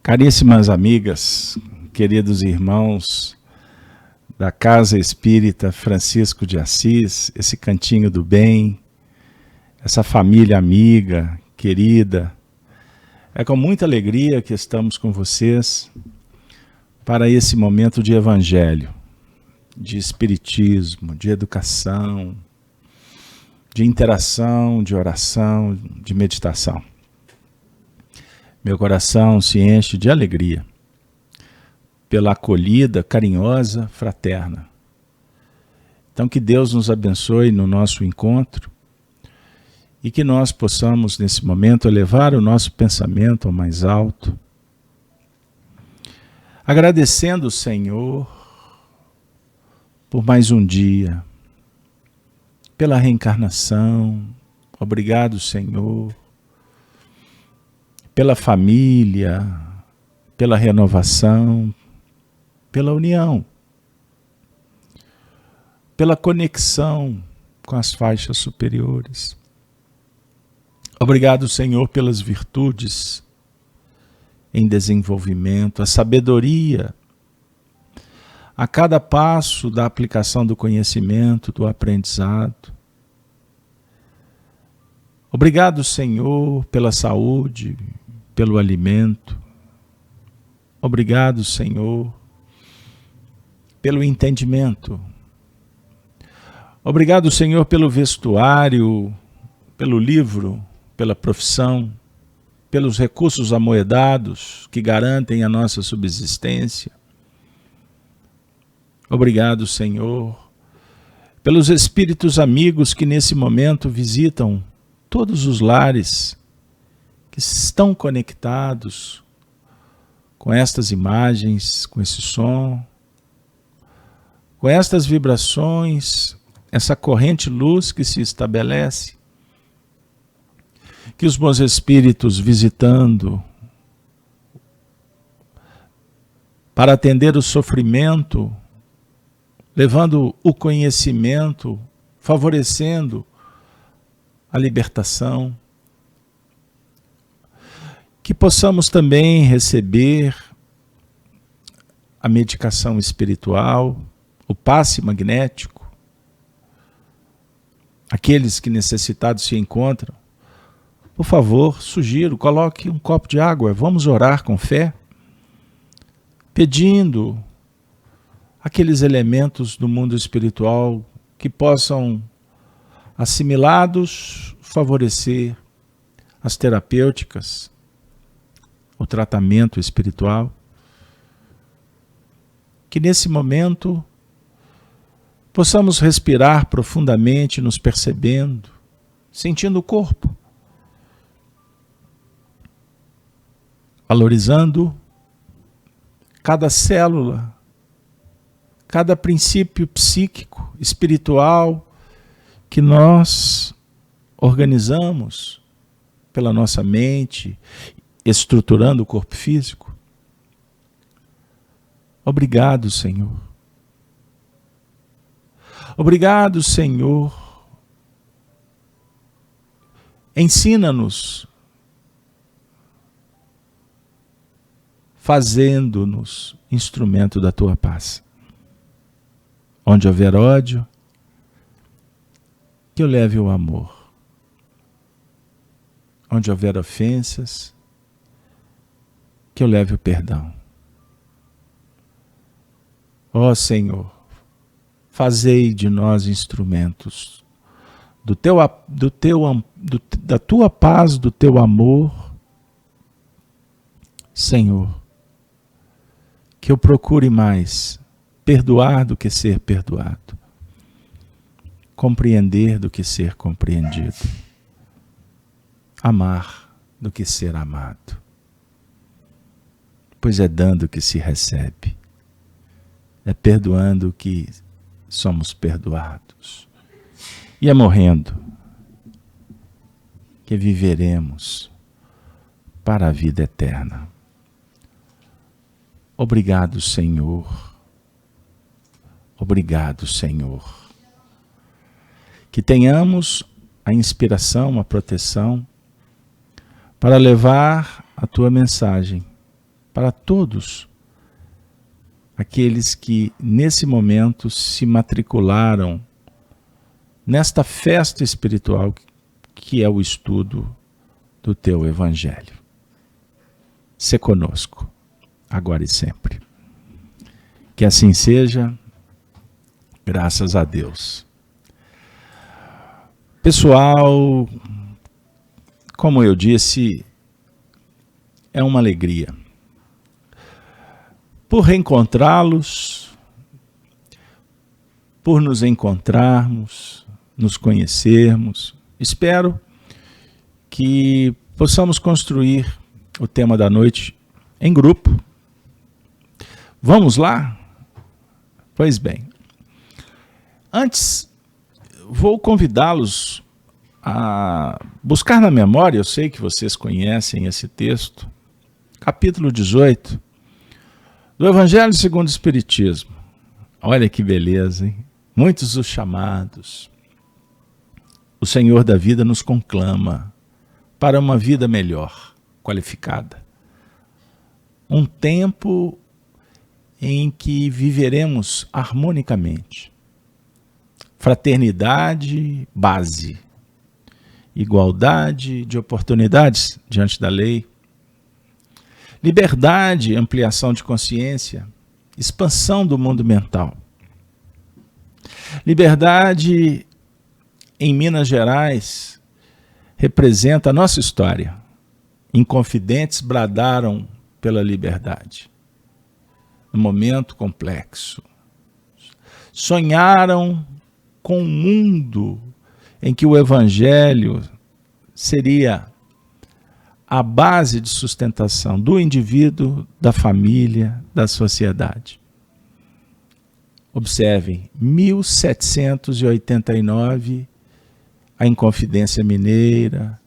Caríssimas amigas, queridos irmãos da Casa Espírita Francisco de Assis, esse cantinho do bem, essa família amiga, querida, é com muita alegria que estamos com vocês para esse momento de evangelho, de espiritismo, de educação, de interação, de oração, de meditação. Meu coração se enche de alegria pela acolhida carinhosa, fraterna. Então que Deus nos abençoe no nosso encontro e que nós possamos nesse momento elevar o nosso pensamento ao mais alto, agradecendo o Senhor por mais um dia, pela reencarnação. Obrigado, Senhor, pela família, pela renovação, pela união, pela conexão com as faixas superiores. Obrigado, Senhor, pelas virtudes em desenvolvimento, a sabedoria, a cada passo da aplicação do conhecimento, do aprendizado. Obrigado, Senhor, pela saúde, pelo alimento. Obrigado, Senhor, pelo entendimento. Obrigado, Senhor, pelo vestuário, pelo livro, pela profissão, pelos recursos amoedados que garantem a nossa subsistência. Obrigado, Senhor, pelos espíritos amigos que nesse momento visitam todos os lares que estão conectados com estas imagens, com esse som, com estas vibrações, essa corrente luz que se estabelece, que os bons espíritos visitando para atender o sofrimento, levando o conhecimento, favorecendo a libertação, que possamos também receber a medicação espiritual, o passe magnético, aqueles que necessitados se encontram. Por favor, sugiro, coloque um copo de água, vamos orar com fé, pedindo aqueles elementos do mundo espiritual que possam, assimilados, favorecer as terapêuticas, o tratamento espiritual, que nesse momento possamos respirar profundamente, nos percebendo, sentindo o corpo, valorizando cada célula, cada princípio psíquico, espiritual que nós organizamos pela nossa mente, estruturando o corpo físico. Obrigado, Senhor. Obrigado, Senhor. Ensina-nos, fazendo-nos instrumento da Tua paz. Onde houver ódio, que eu leve o amor. Onde houver ofensas, que eu leve o perdão. Ó Senhor, fazei de nós instrumentos da Tua paz, do Teu amor. Senhor, que eu procure mais perdoar do que ser perdoado, compreender do que ser compreendido, amar do que ser amado, pois é dando que se recebe, é perdoando que somos perdoados, e é morrendo que viveremos para a vida eterna. Obrigado, Senhor. Obrigado, Senhor. Que tenhamos a inspiração, a proteção para levar a Tua mensagem para todos aqueles que nesse momento se matricularam nesta festa espiritual que é o estudo do teu Evangelho. Sê conosco, agora e sempre. Que assim seja, graças a Deus. Pessoal, como eu disse, é uma alegria por reencontrá-los, por nos encontrarmos, nos conhecermos. Espero que possamos construir o tema da noite em grupo. Vamos lá? Pois bem. Antes, vou convidá-los a buscar na memória, eu sei que vocês conhecem esse texto, capítulo 18, do Evangelho segundo o Espiritismo. Olha que beleza, hein? Muitos os chamados. O Senhor da vida nos conclama para uma vida melhor, qualificada. Um tempo em que viveremos harmonicamente. Fraternidade, base. Igualdade de oportunidades diante da lei. Liberdade, ampliação de consciência. Expansão do mundo mental. Liberdade em Minas Gerais representa a nossa história. Inconfidentes bradaram pela liberdade. Um momento complexo. Sonharam com um mundo em que o Evangelho seria a base de sustentação do indivíduo, da família, da sociedade. Observem, 1789, a Inconfidência Mineira,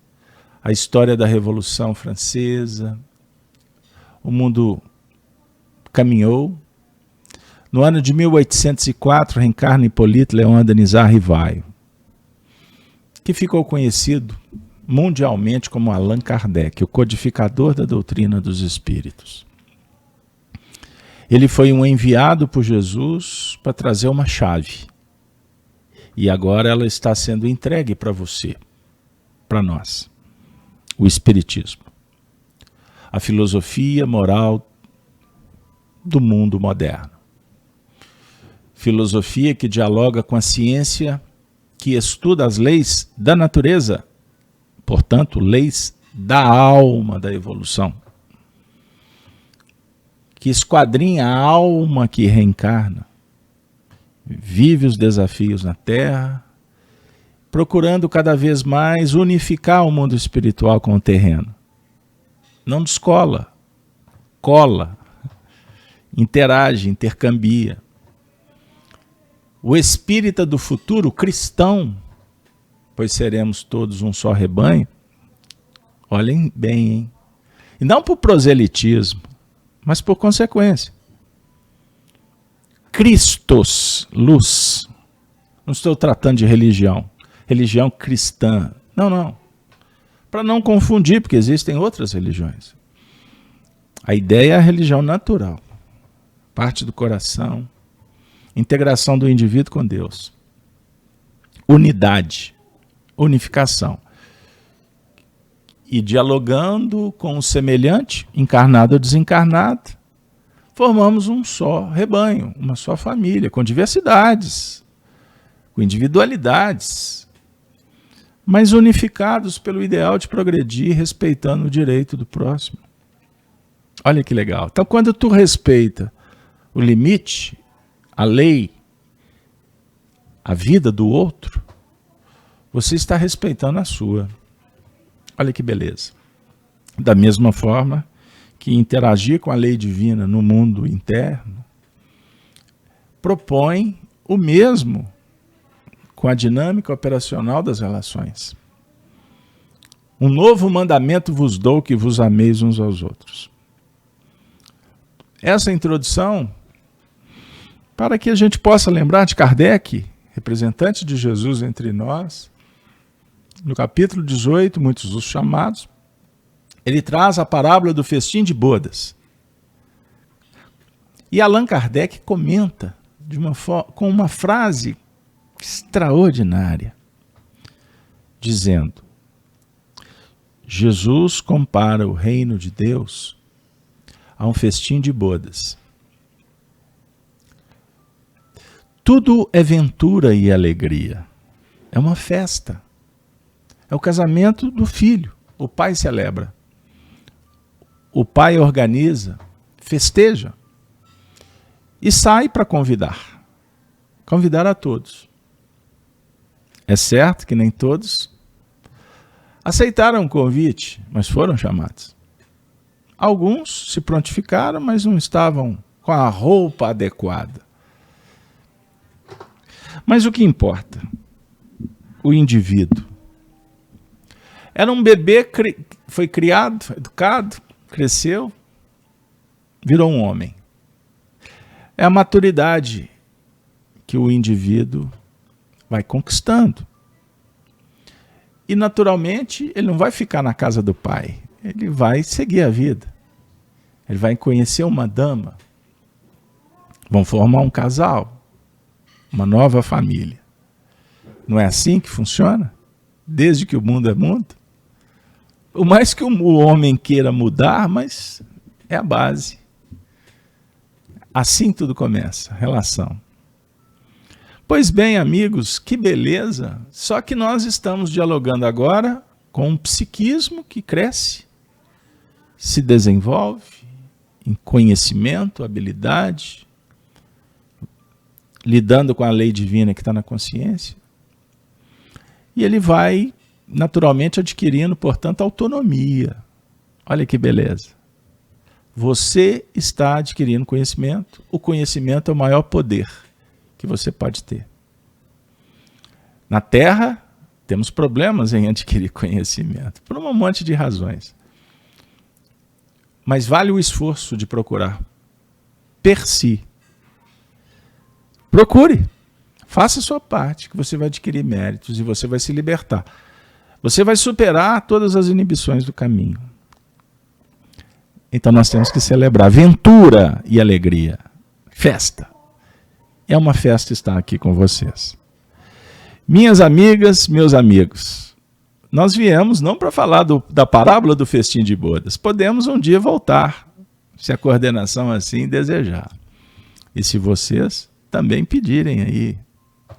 a história da Revolução Francesa, o mundo caminhou. No ano de 1804, reencarna Hipólito Leon Denisard Rivaio, que ficou conhecido mundialmente como Allan Kardec, o codificador da doutrina dos espíritos. Ele foi um enviado por Jesus para trazer uma chave. E agora ela está sendo entregue para você, para nós. O Espiritismo. A filosofia moral do mundo moderno. Filosofia que dialoga com a ciência, que estuda as leis da natureza, portanto, leis da alma da evolução, que esquadrinha a alma que reencarna, vive os desafios na Terra, procurando cada vez mais unificar o mundo espiritual com o terreno. Não descola, cola, interage, intercambia. O espírita do futuro, cristão, pois seremos todos um só rebanho, olhem bem, hein? E não por proselitismo, mas por consequência. Christos, luz. Não estou tratando de religião. Religião cristã. Não. Para não confundir, porque existem outras religiões. A ideia é a religião natural. Parte do coração. Integração do indivíduo com Deus. Unidade. Unificação. E dialogando com o semelhante, encarnado ou desencarnado, formamos um só rebanho, uma só família, com diversidades, com individualidades, mas unificados pelo ideal de progredir, respeitando o direito do próximo. Olha que legal. Então, quando tu respeita o limite, a lei, a vida do outro, você está respeitando a sua. Olha que beleza. Da mesma forma que interagir com a lei divina no mundo interno propõe o mesmo com a dinâmica operacional das relações. Um novo mandamento vos dou, que vos ameis uns aos outros. Essa introdução, para que a gente possa lembrar de Kardec, representante de Jesus entre nós, no capítulo 18, muitos dos chamados, ele traz a parábola do festim de bodas. E Allan Kardec comenta com uma frase extraordinária, dizendo: Jesus compara o reino de Deus a um festim de bodas. Tudo é ventura e alegria. É uma festa. É o casamento do filho. O pai celebra. O pai organiza, festeja. E sai para convidar. Convidar a todos. É certo que nem todos aceitaram o convite, mas foram chamados. Alguns se prontificaram, mas não estavam com a roupa adequada. Mas o que importa? O indivíduo. Era um bebê, foi criado, educado, cresceu, virou um homem. É a maturidade que o indivíduo vai conquistando. E naturalmente ele não vai ficar na casa do pai, ele vai seguir a vida. Ele vai conhecer uma dama, vão formar um casal, uma nova família. Não é assim que funciona? Desde que o mundo é mundo? Por mais que o homem queira mudar, mas é a base. Assim tudo começa, relação. Pois bem, amigos, que beleza! Só que nós estamos dialogando agora com um psiquismo que cresce, se desenvolve em conhecimento, habilidade, lidando com a lei divina que está na consciência. E ele vai, naturalmente, adquirindo, portanto, autonomia. Olha que beleza. Você está adquirindo conhecimento. O conhecimento é o maior poder que você pode ter. Na Terra, temos problemas em adquirir conhecimento, por um monte de razões. Mas vale o esforço de procurar. Per si. Procure. Faça a sua parte, que você vai adquirir méritos e você vai se libertar. Você vai superar todas as inibições do caminho. Então nós temos que celebrar ventura e alegria. Festa. É uma festa estar aqui com vocês. Minhas amigas, meus amigos, nós viemos não para falar da parábola do festim de bodas. Podemos um dia voltar, se a coordenação assim desejar. E se vocês também pedirem aí,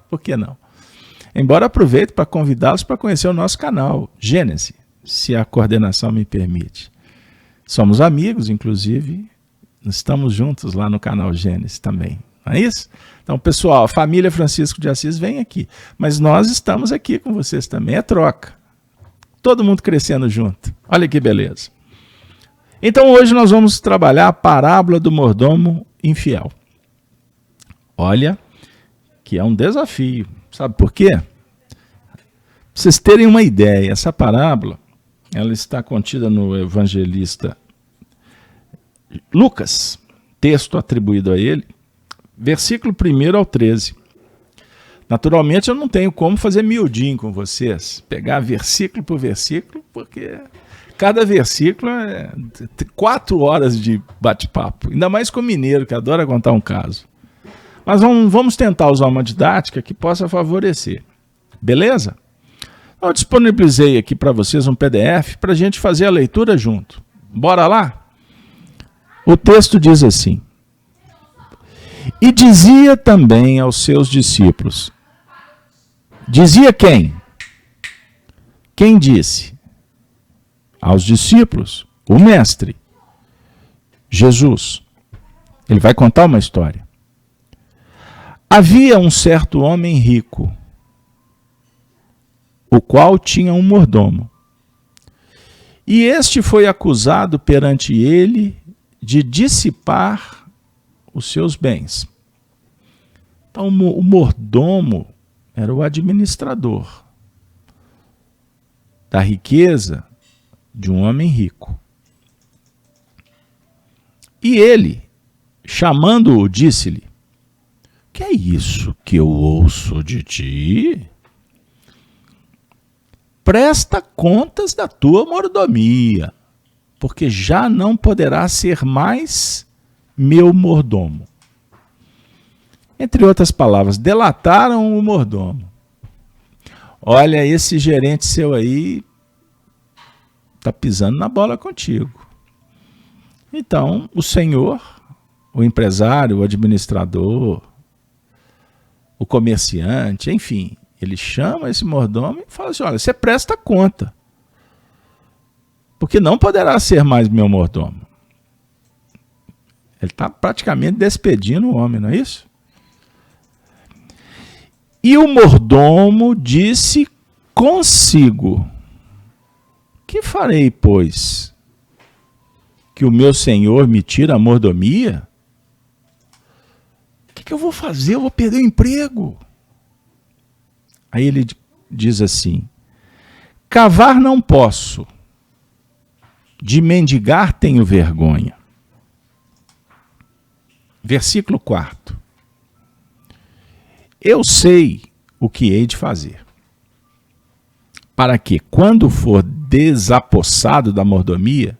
por que não? Embora aproveite para convidá-los para conhecer o nosso canal, Gênese, se a coordenação me permite. Somos amigos, inclusive, estamos juntos lá no canal Gênese também, não é isso? Então, pessoal, a família Francisco de Assis vem aqui, mas nós estamos aqui com vocês também, é troca. Todo mundo crescendo junto, olha que beleza. Então, hoje nós vamos trabalhar a parábola do mordomo infiel. Olha, que é um desafio. Sabe por quê? Para vocês terem uma ideia, essa parábola, ela está contida no evangelista Lucas, texto atribuído a ele, versículo 1 ao 13. Naturalmente eu não tenho como fazer miudinho com vocês, pegar versículo por versículo, porque cada versículo é 4 horas de bate-papo, ainda mais com o mineiro, que adora contar um caso. Mas vamos tentar usar uma didática que possa favorecer. Beleza? Eu disponibilizei aqui para vocês um PDF para a gente fazer a leitura junto. Bora lá? O texto diz assim: E dizia também aos seus discípulos. Dizia quem? Quem disse? Aos discípulos. O mestre. Jesus. Ele vai contar uma história. Havia um certo homem rico, o qual tinha um mordomo. E este foi acusado perante ele de dissipar os seus bens. Então, o mordomo era o administrador da riqueza de um homem rico. E ele, chamando-o, disse-lhe: Que é isso que eu ouço de ti? Presta contas da tua mordomia, porque já não poderá ser mais meu mordomo. Entre outras palavras, delataram o mordomo. Olha, esse gerente seu aí está pisando na bola contigo. Então, o senhor, o empresário, o administrador, o comerciante, enfim, ele chama esse mordomo e fala assim, olha, você presta conta, porque não poderá ser mais meu mordomo. Ele está praticamente despedindo o homem, não é isso? E o mordomo disse consigo, que farei, pois, que o meu senhor me tira a mordomia? O que eu vou fazer? Eu vou perder o emprego. Aí ele diz assim, cavar não posso, de mendigar tenho vergonha. Versículo 4. Eu sei o que hei de fazer, para que, quando for desapossado da mordomia,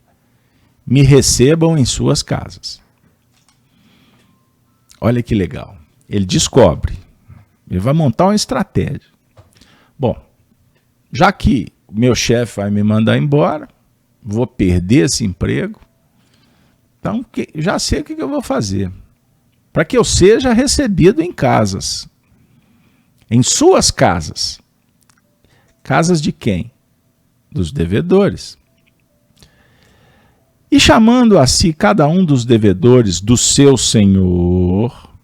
me recebam em suas casas. Olha que legal. Ele descobre, ele vai montar uma estratégia. Bom, já que o meu chefe vai me mandar embora, vou perder esse emprego, então já sei o que eu vou fazer. Para que eu seja recebido em casas. Em suas casas. Casas de quem? Dos devedores. E chamando a si cada um dos devedores do seu senhor,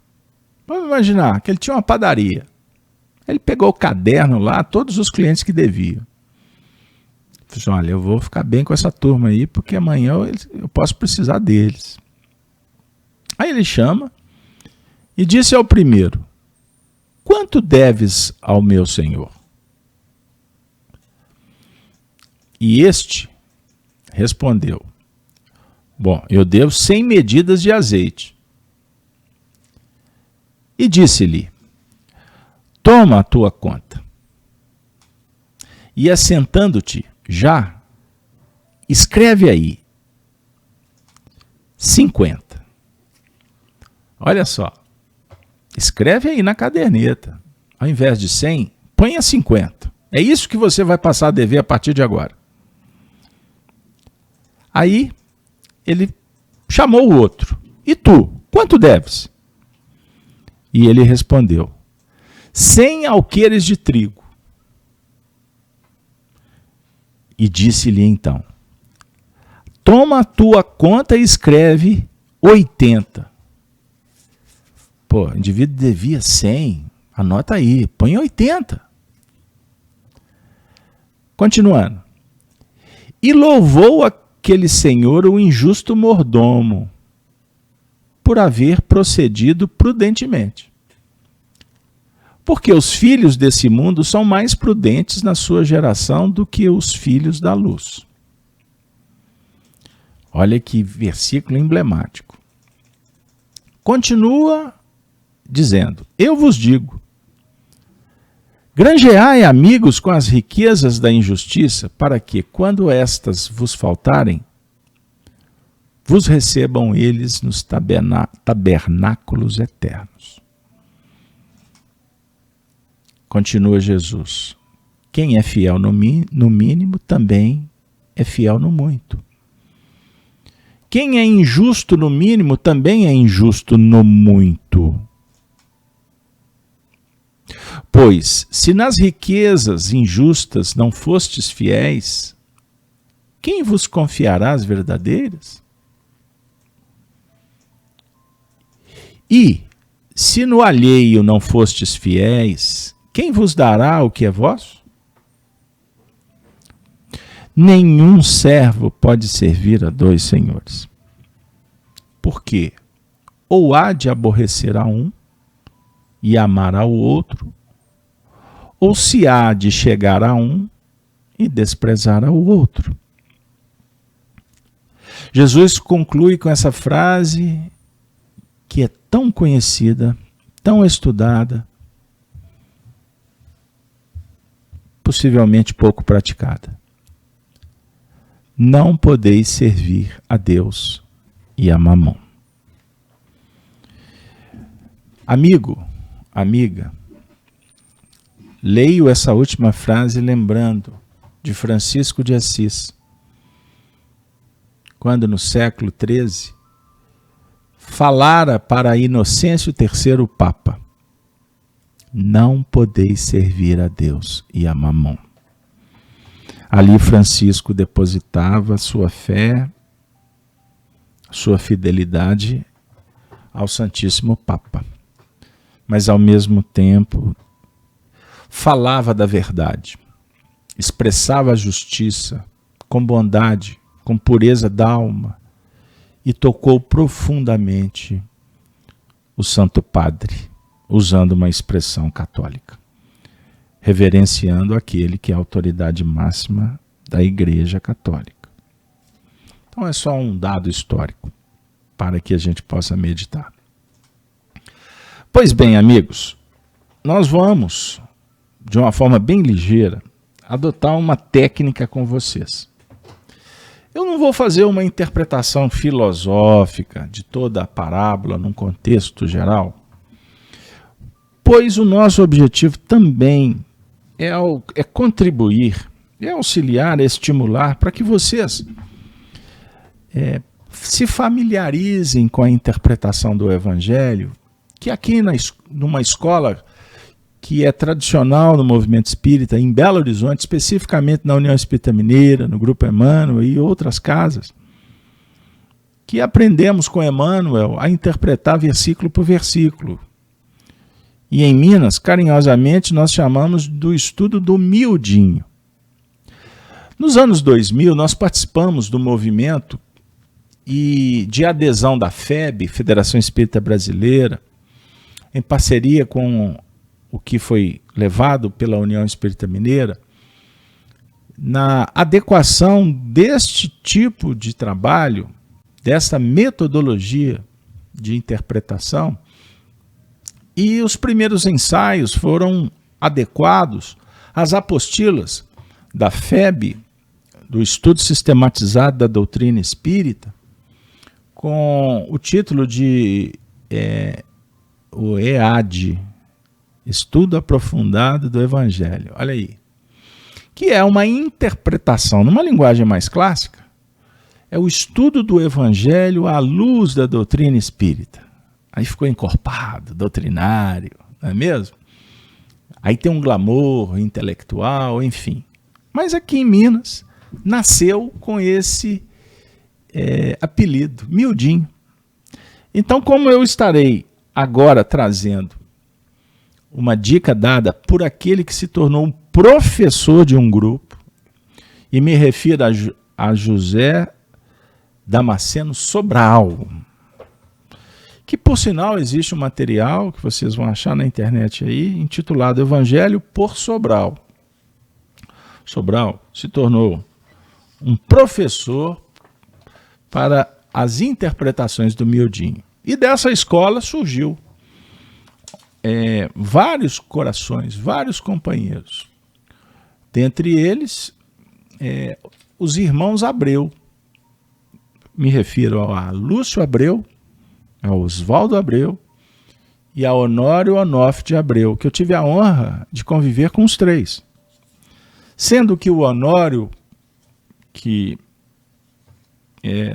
vamos imaginar que ele tinha uma padaria. Ele pegou o caderno lá, todos os clientes que deviam. Falei assim, olha, eu vou ficar bem com essa turma aí, porque amanhã eu posso precisar deles. Aí ele chama e disse ao primeiro, quanto deves ao meu senhor? E este respondeu, bom, eu devo 100 medidas de azeite. E disse-lhe, toma a tua conta. E assentando-te já, escreve aí 50. Olha só. Escreve aí na caderneta. Ao invés de 100, ponha 50. É isso que você vai passar a dever a partir de agora. Aí, ele chamou o outro. E tu, quanto deves? E ele respondeu, 100 alqueires de trigo. E disse-lhe então, toma a tua conta e escreve 80. Pô, o indivíduo devia 100, anota aí, põe 80. Continuando. E louvou aquele senhor o injusto mordomo, por haver procedido prudentemente. Porque os filhos desse mundo são mais prudentes na sua geração do que os filhos da luz. Olha que versículo emblemático. Continua dizendo, eu vos digo, granjeai amigos com as riquezas da injustiça, para que, quando estas vos faltarem, vos recebam eles nos tabernáculos eternos. Continua Jesus, quem é fiel no mínimo, também é fiel no muito. Quem é injusto no mínimo, também é injusto no muito. Pois, se nas riquezas injustas não fostes fiéis, quem vos confiará as verdadeiras? E, se no alheio não fostes fiéis, quem vos dará o que é vosso? Nenhum servo pode servir a dois senhores. Porque ou há de aborrecer a um e amar ao outro, ou se há de chegar a um e desprezar ao outro. Jesus conclui com essa frase que é tão conhecida, tão estudada, possivelmente pouco praticada. Não podeis servir a Deus e a Mamon. Amigo, amiga, leio essa última frase lembrando de Francisco de Assis, quando no século XIII falara para Inocêncio III Papa: não podeis servir a Deus e a Mamon. Ali Francisco depositava sua fé, sua fidelidade ao Santíssimo Papa, mas ao mesmo tempo falava da verdade, expressava a justiça com bondade, com pureza d'alma, e tocou profundamente o Santo Padre, usando uma expressão católica, reverenciando aquele que é a autoridade máxima da Igreja Católica. Então é só um dado histórico para que a gente possa meditar. Pois bem, amigos, nós vamos, de uma forma bem ligeira, adotar uma técnica com vocês. Eu não vou fazer uma interpretação filosófica de toda a parábola num contexto geral, pois o nosso objetivo também é contribuir, é auxiliar, é estimular para que vocês se familiarizem com a interpretação do Evangelho, que aqui numa escola que é tradicional no movimento espírita, em Belo Horizonte, especificamente na União Espírita Mineira, no Grupo Emmanuel e outras casas, que aprendemos com Emmanuel a interpretar versículo por versículo. E em Minas, carinhosamente, nós chamamos do estudo do miudinho. Nos anos 2000, nós participamos do movimento e de adesão da FEB, Federação Espírita Brasileira, em parceria com o que foi levado pela União Espírita Mineira, na adequação deste tipo de trabalho, dessa metodologia de interpretação, e os primeiros ensaios foram adequados às apostilas da FEB, do Estudo Sistematizado da Doutrina Espírita, com o título de o EAD, Estudo Aprofundado do Evangelho. Olha aí. Que é uma interpretação, numa linguagem mais clássica, é o estudo do Evangelho à luz da doutrina espírita. Aí ficou encorpado, doutrinário, não é mesmo? Aí tem um glamour intelectual, enfim. Mas aqui em Minas, nasceu com esse apelido, miudinho. Então, como eu estarei agora trazendo uma dica dada por aquele que se tornou um professor de um grupo, e me refiro a José Damasceno Sobral, que por sinal existe um material que vocês vão achar na internet aí, intitulado Evangelho por Sobral. Sobral se tornou um professor para as interpretações do miudinho. E dessa escola surgiu vários corações, vários companheiros. Dentre eles, os irmãos Abreu. Me refiro a Lúcio Abreu, a Oswaldo Abreu e a Honório Onofre de Abreu, que eu tive a honra de conviver com os três. Sendo que o Honório, que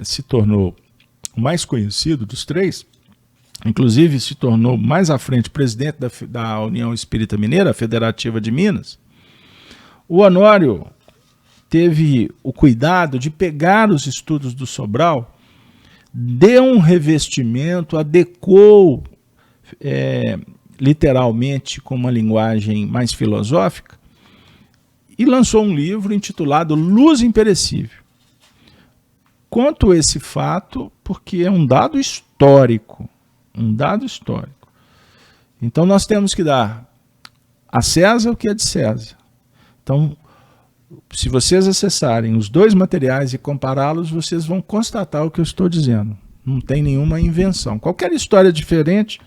se tornou o mais conhecido dos três, inclusive se tornou mais à frente presidente da União Espírita Mineira, Federativa de Minas, o Honório teve o cuidado de pegar os estudos do Sobral, deu um revestimento, adequou literalmente com uma linguagem mais filosófica e lançou um livro intitulado Luz Imperecível. Conto esse fato porque é um dado histórico. Então nós temos que dar a César o que é de César. Então, se vocês acessarem os dois materiais e compará-los, vocês vão constatar o que eu estou dizendo. Não tem nenhuma invenção. Qualquer história diferente,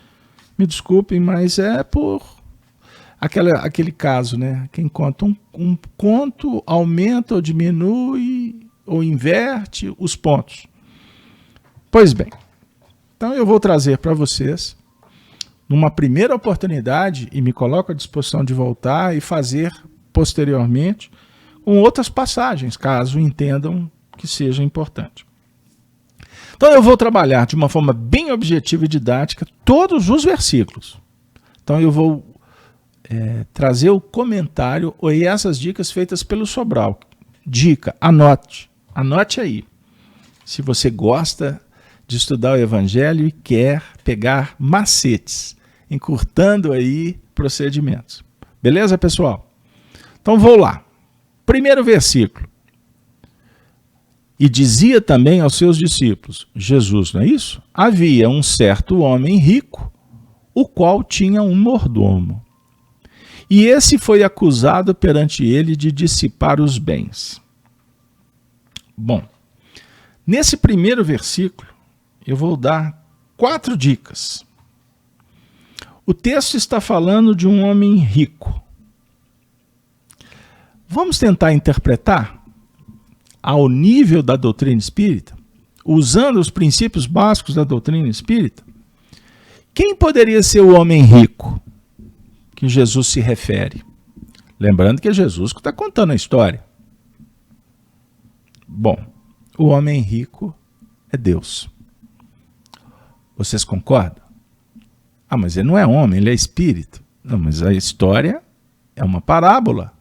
me desculpem, mas é por aquele caso, né? Quem conta um conto aumenta ou diminui ou inverte os pontos. Pois bem, então eu vou trazer para vocês, numa primeira oportunidade e me coloco à disposição de voltar e fazer posteriormente com outras passagens, caso entendam que seja importante. Então eu vou trabalhar de uma forma bem objetiva e didática todos os versículos. Então eu vou trazer o comentário e essas dicas feitas pelo Sobral. Dica, anote aí. Se você gosta de estudar o Evangelho e quer pegar macetes, encurtando aí procedimentos. Beleza, pessoal? Então vou lá. Primeiro versículo. E dizia também aos seus discípulos, Jesus, não é isso? Havia um certo homem rico, o qual tinha um mordomo. E esse foi acusado perante ele de dissipar os bens. Bom, nesse primeiro versículo, eu vou dar 4 dicas. O texto está falando de um homem rico. Vamos tentar interpretar ao nível da doutrina espírita, usando os princípios básicos da doutrina espírita. Quem poderia ser o homem rico que Jesus se refere? Lembrando que é Jesus que está contando a história. Bom, o homem rico é Deus. Vocês concordam? Ah, mas ele não é homem, ele é espírito. Não, mas a história é uma parábola.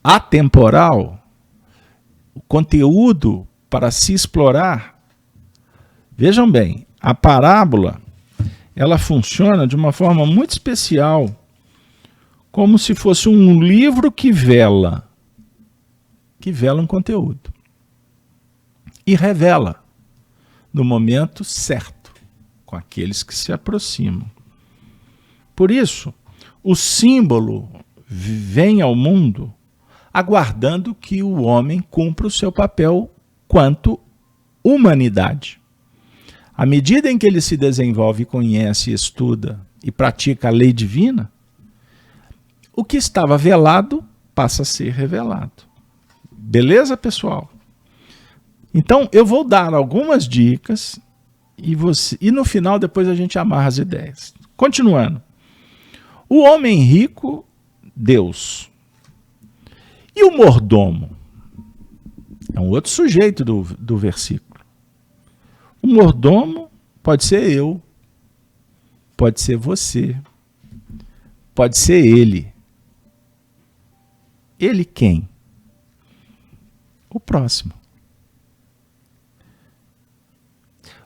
Atemporal. O conteúdo para se explorar. Vejam bem, a parábola, ela funciona de uma forma muito especial, como se fosse um livro que vela um conteúdo. E revela no momento certo, com aqueles que se aproximam. Por isso, o símbolo vem ao mundo aguardando que o homem cumpra o seu papel quanto humanidade. À medida em que ele se desenvolve, conhece, estuda e pratica a lei divina, o que estava velado passa a ser revelado. Beleza, pessoal? Então, eu vou dar algumas dicas e no final depois a gente amarra as ideias. Continuando. O homem rico, Deus. E o mordomo? É um outro sujeito do versículo. O mordomo pode ser eu, pode ser você, pode ser ele. Ele quem? O próximo.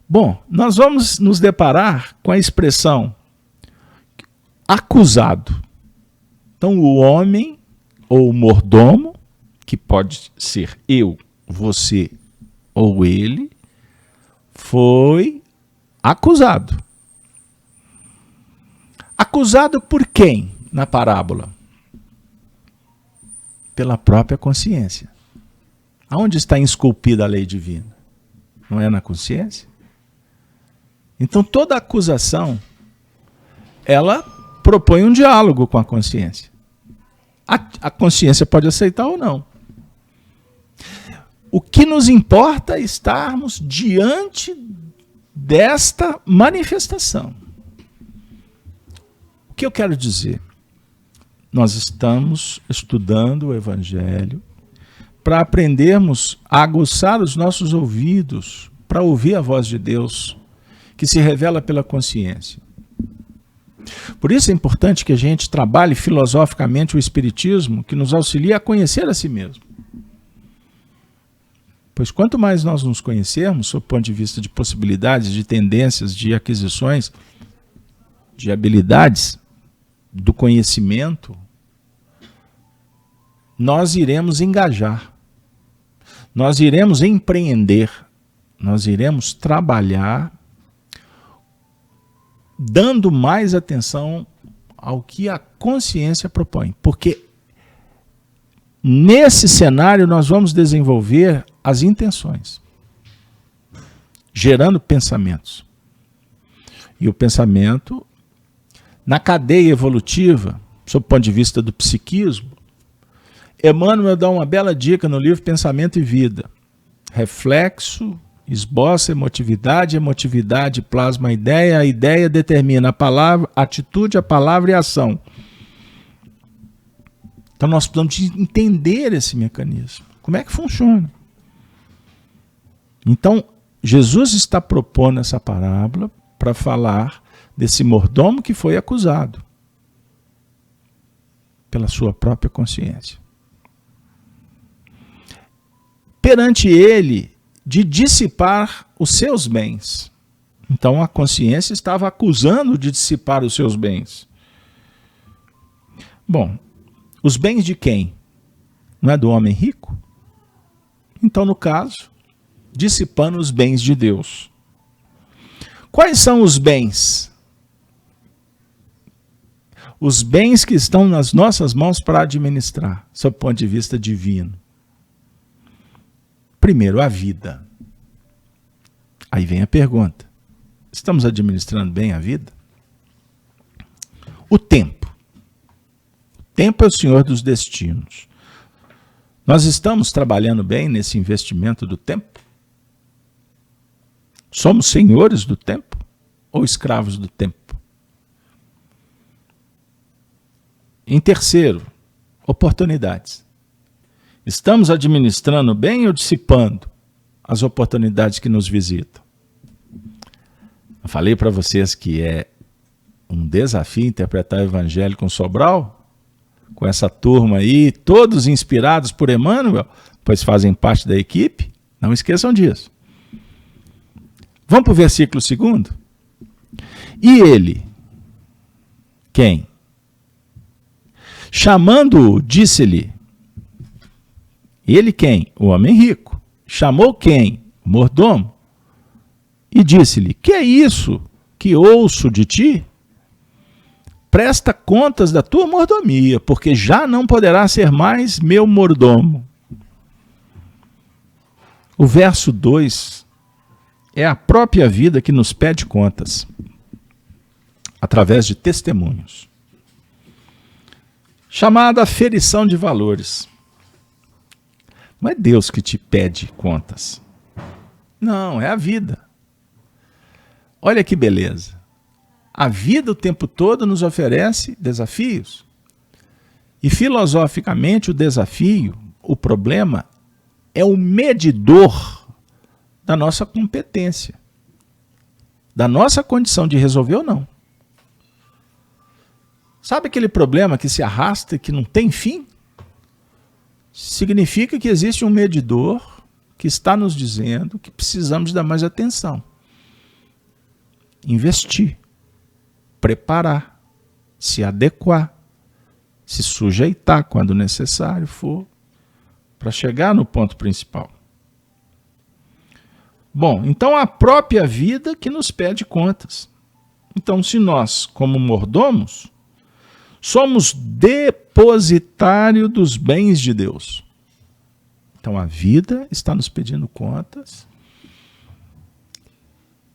Bom, nós vamos nos deparar com a expressão acusado. Então, o homem ou o mordomo, que pode ser eu, você ou ele, foi acusado. Acusado por quem na parábola? Pela própria consciência. Aonde está esculpida a lei divina? Não é na consciência? Então toda acusação, ela propõe um diálogo com a consciência. A consciência pode aceitar ou não. O que nos importa é estarmos diante desta manifestação. O que eu quero dizer? Nós estamos estudando o Evangelho para aprendermos a aguçar os nossos ouvidos para ouvir a voz de Deus, que se revela pela consciência. Por isso é importante que a gente trabalhe filosoficamente o Espiritismo, que nos auxilia a conhecer a si mesmo. Pois quanto mais nós nos conhecermos, sob o ponto de vista de possibilidades, de tendências, de aquisições, de habilidades, do conhecimento, nós iremos engajar, nós iremos empreender, nós iremos trabalhar, dando mais atenção ao que a consciência propõe. Porque nesse cenário nós vamos desenvolver as intenções, gerando pensamentos. E o pensamento, na cadeia evolutiva, sob o ponto de vista do psiquismo, Emmanuel dá uma bela dica no livro Pensamento e Vida. Reflexo, esboça emotividade, emotividade plasma a ideia determina a palavra, a atitude, a palavra e a ação. Então nós precisamos de entender esse mecanismo. Como é que funciona? Então, Jesus está propondo essa parábola para falar desse mordomo que foi acusado pela sua própria consciência. Perante ele, de dissipar os seus bens. Então a consciência estava acusando de dissipar os seus bens. Bom, os bens de quem? Não é do homem rico? Então, no caso, dissipando os bens de Deus. Quais são os bens? Os bens que estão nas nossas mãos para administrar, sob o ponto de vista divino. Primeiro, a vida. Aí vem a pergunta. Estamos administrando bem a vida? O tempo. O tempo é o senhor dos destinos. Nós estamos trabalhando bem nesse investimento do tempo? Somos senhores do tempo ou escravos do tempo? Em terceiro, oportunidades. Estamos administrando bem ou dissipando as oportunidades que nos visitam? Eu falei para vocês que é um desafio interpretar o Evangelho com Sobral, com essa turma aí, todos inspirados por Emmanuel, pois fazem parte da equipe. Não esqueçam disso. Vamos para o versículo 2. E ele, quem? Chamando-o, disse-lhe. Ele quem? O homem rico. Chamou quem? O mordomo. E disse-lhe, que é isso que ouço de ti? Presta contas da tua mordomia, porque já não poderá ser mais meu mordomo. O verso 2 é a própria vida que nos pede contas, através de testemunhos. Chamada aferição de valores. Não é Deus que te pede contas. Não, é a vida. Olha que beleza. A vida o tempo todo nos oferece desafios. E filosoficamente o desafio, o problema, é o medidor da nossa competência, da nossa condição de resolver ou não. Sabe aquele problema que se arrasta e que não tem fim? Significa que existe um medidor que está nos dizendo que precisamos dar mais atenção. Investir, preparar, se adequar, se sujeitar quando necessário for, para chegar no ponto principal. Bom, então a própria vida que nos pede contas. Então, se nós, como mordomos, somos depositário dos bens de Deus. Então a vida está nos pedindo contas,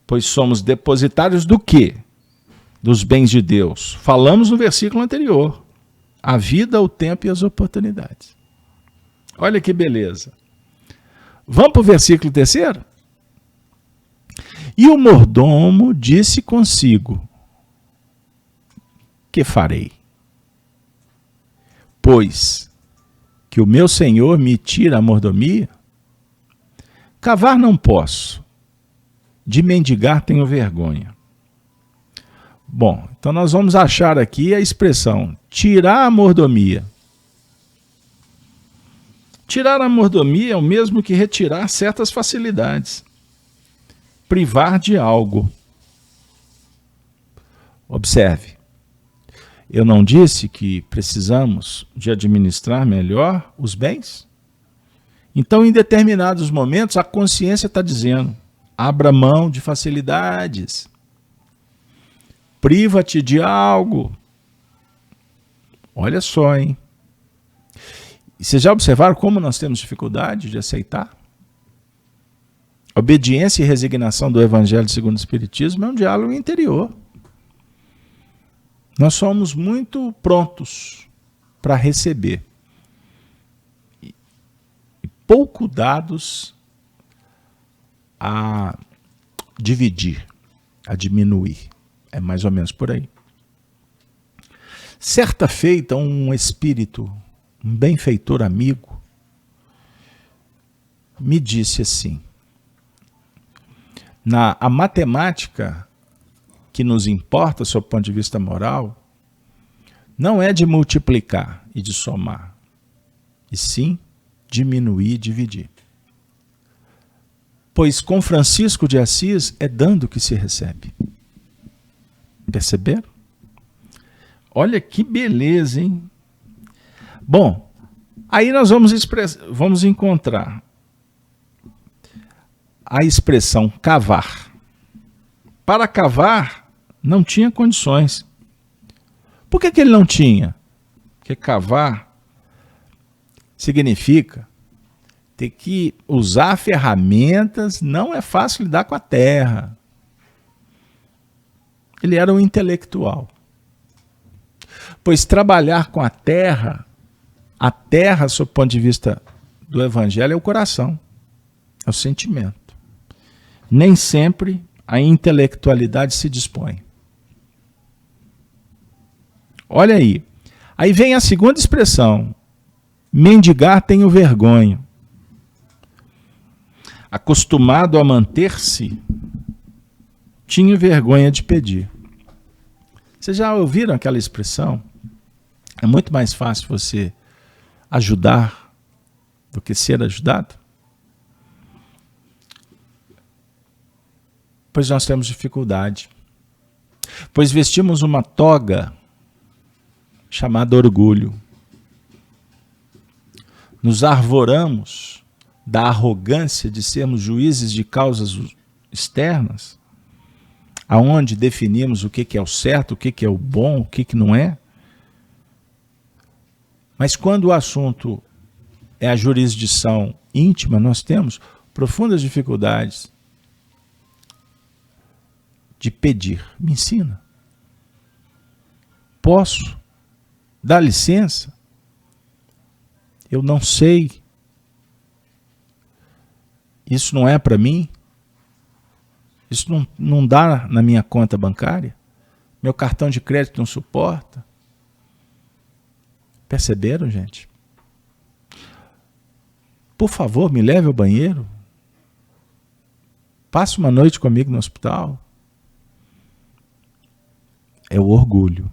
pois somos depositários do quê? Dos bens de Deus. Falamos no versículo anterior. A vida, o tempo e as oportunidades. Olha que beleza. Vamos para o versículo 3? E o mordomo disse consigo, que farei? Pois que o meu senhor me tira a mordomia, cavar não posso, de mendigar tenho vergonha. Bom, então nós vamos achar aqui a expressão tirar a mordomia. Tirar a mordomia é o mesmo que retirar certas facilidades, privar de algo. Observe. Eu não disse que precisamos de administrar melhor os bens? Então, em determinados momentos, a consciência está dizendo, abra mão de facilidades, priva-te de algo. Olha só, hein? E vocês já observaram como nós temos dificuldade de aceitar? Obediência e resignação do Evangelho segundo o Espiritismo é um diálogo interior. Nós somos muito prontos para receber e pouco dados a dividir, a diminuir. É mais ou menos por aí. Certa feita, um espírito, um benfeitor amigo, me disse assim: a matemática que nos importa, sob o ponto de vista moral, não é de multiplicar e de somar, e sim diminuir e dividir. Pois com Francisco de Assis é dando que se recebe. Perceberam? Olha que beleza, hein? Bom, aí nós vamos encontrar a expressão cavar. Para cavar, não tinha condições. Por que ele não tinha? Porque cavar significa ter que usar ferramentas, não é fácil lidar com a terra. Ele era um intelectual. Pois trabalhar com a terra, sob o ponto de vista do Evangelho, é o coração, é o sentimento. Nem sempre a intelectualidade se dispõe. Olha aí. Aí vem a segunda expressão. Mendigar tenho vergonha. Acostumado a manter-se, tinha vergonha de pedir. Vocês já ouviram aquela expressão? É muito mais fácil você ajudar do que ser ajudado? Pois nós temos dificuldade. Pois vestimos uma toga chamada orgulho. Nos arvoramos da arrogância de sermos juízes de causas externas, aonde definimos o que é o certo, o que é o bom, o que não é. Mas quando o assunto é a jurisdição íntima, nós temos profundas dificuldades de pedir. Me ensina. Posso? Dá licença? Eu não sei. Isso não é para mim? Isso não dá na minha conta bancária? Meu cartão de crédito não suporta? Perceberam, gente? Por favor, me leve ao banheiro. Passe uma noite comigo no hospital. É o orgulho.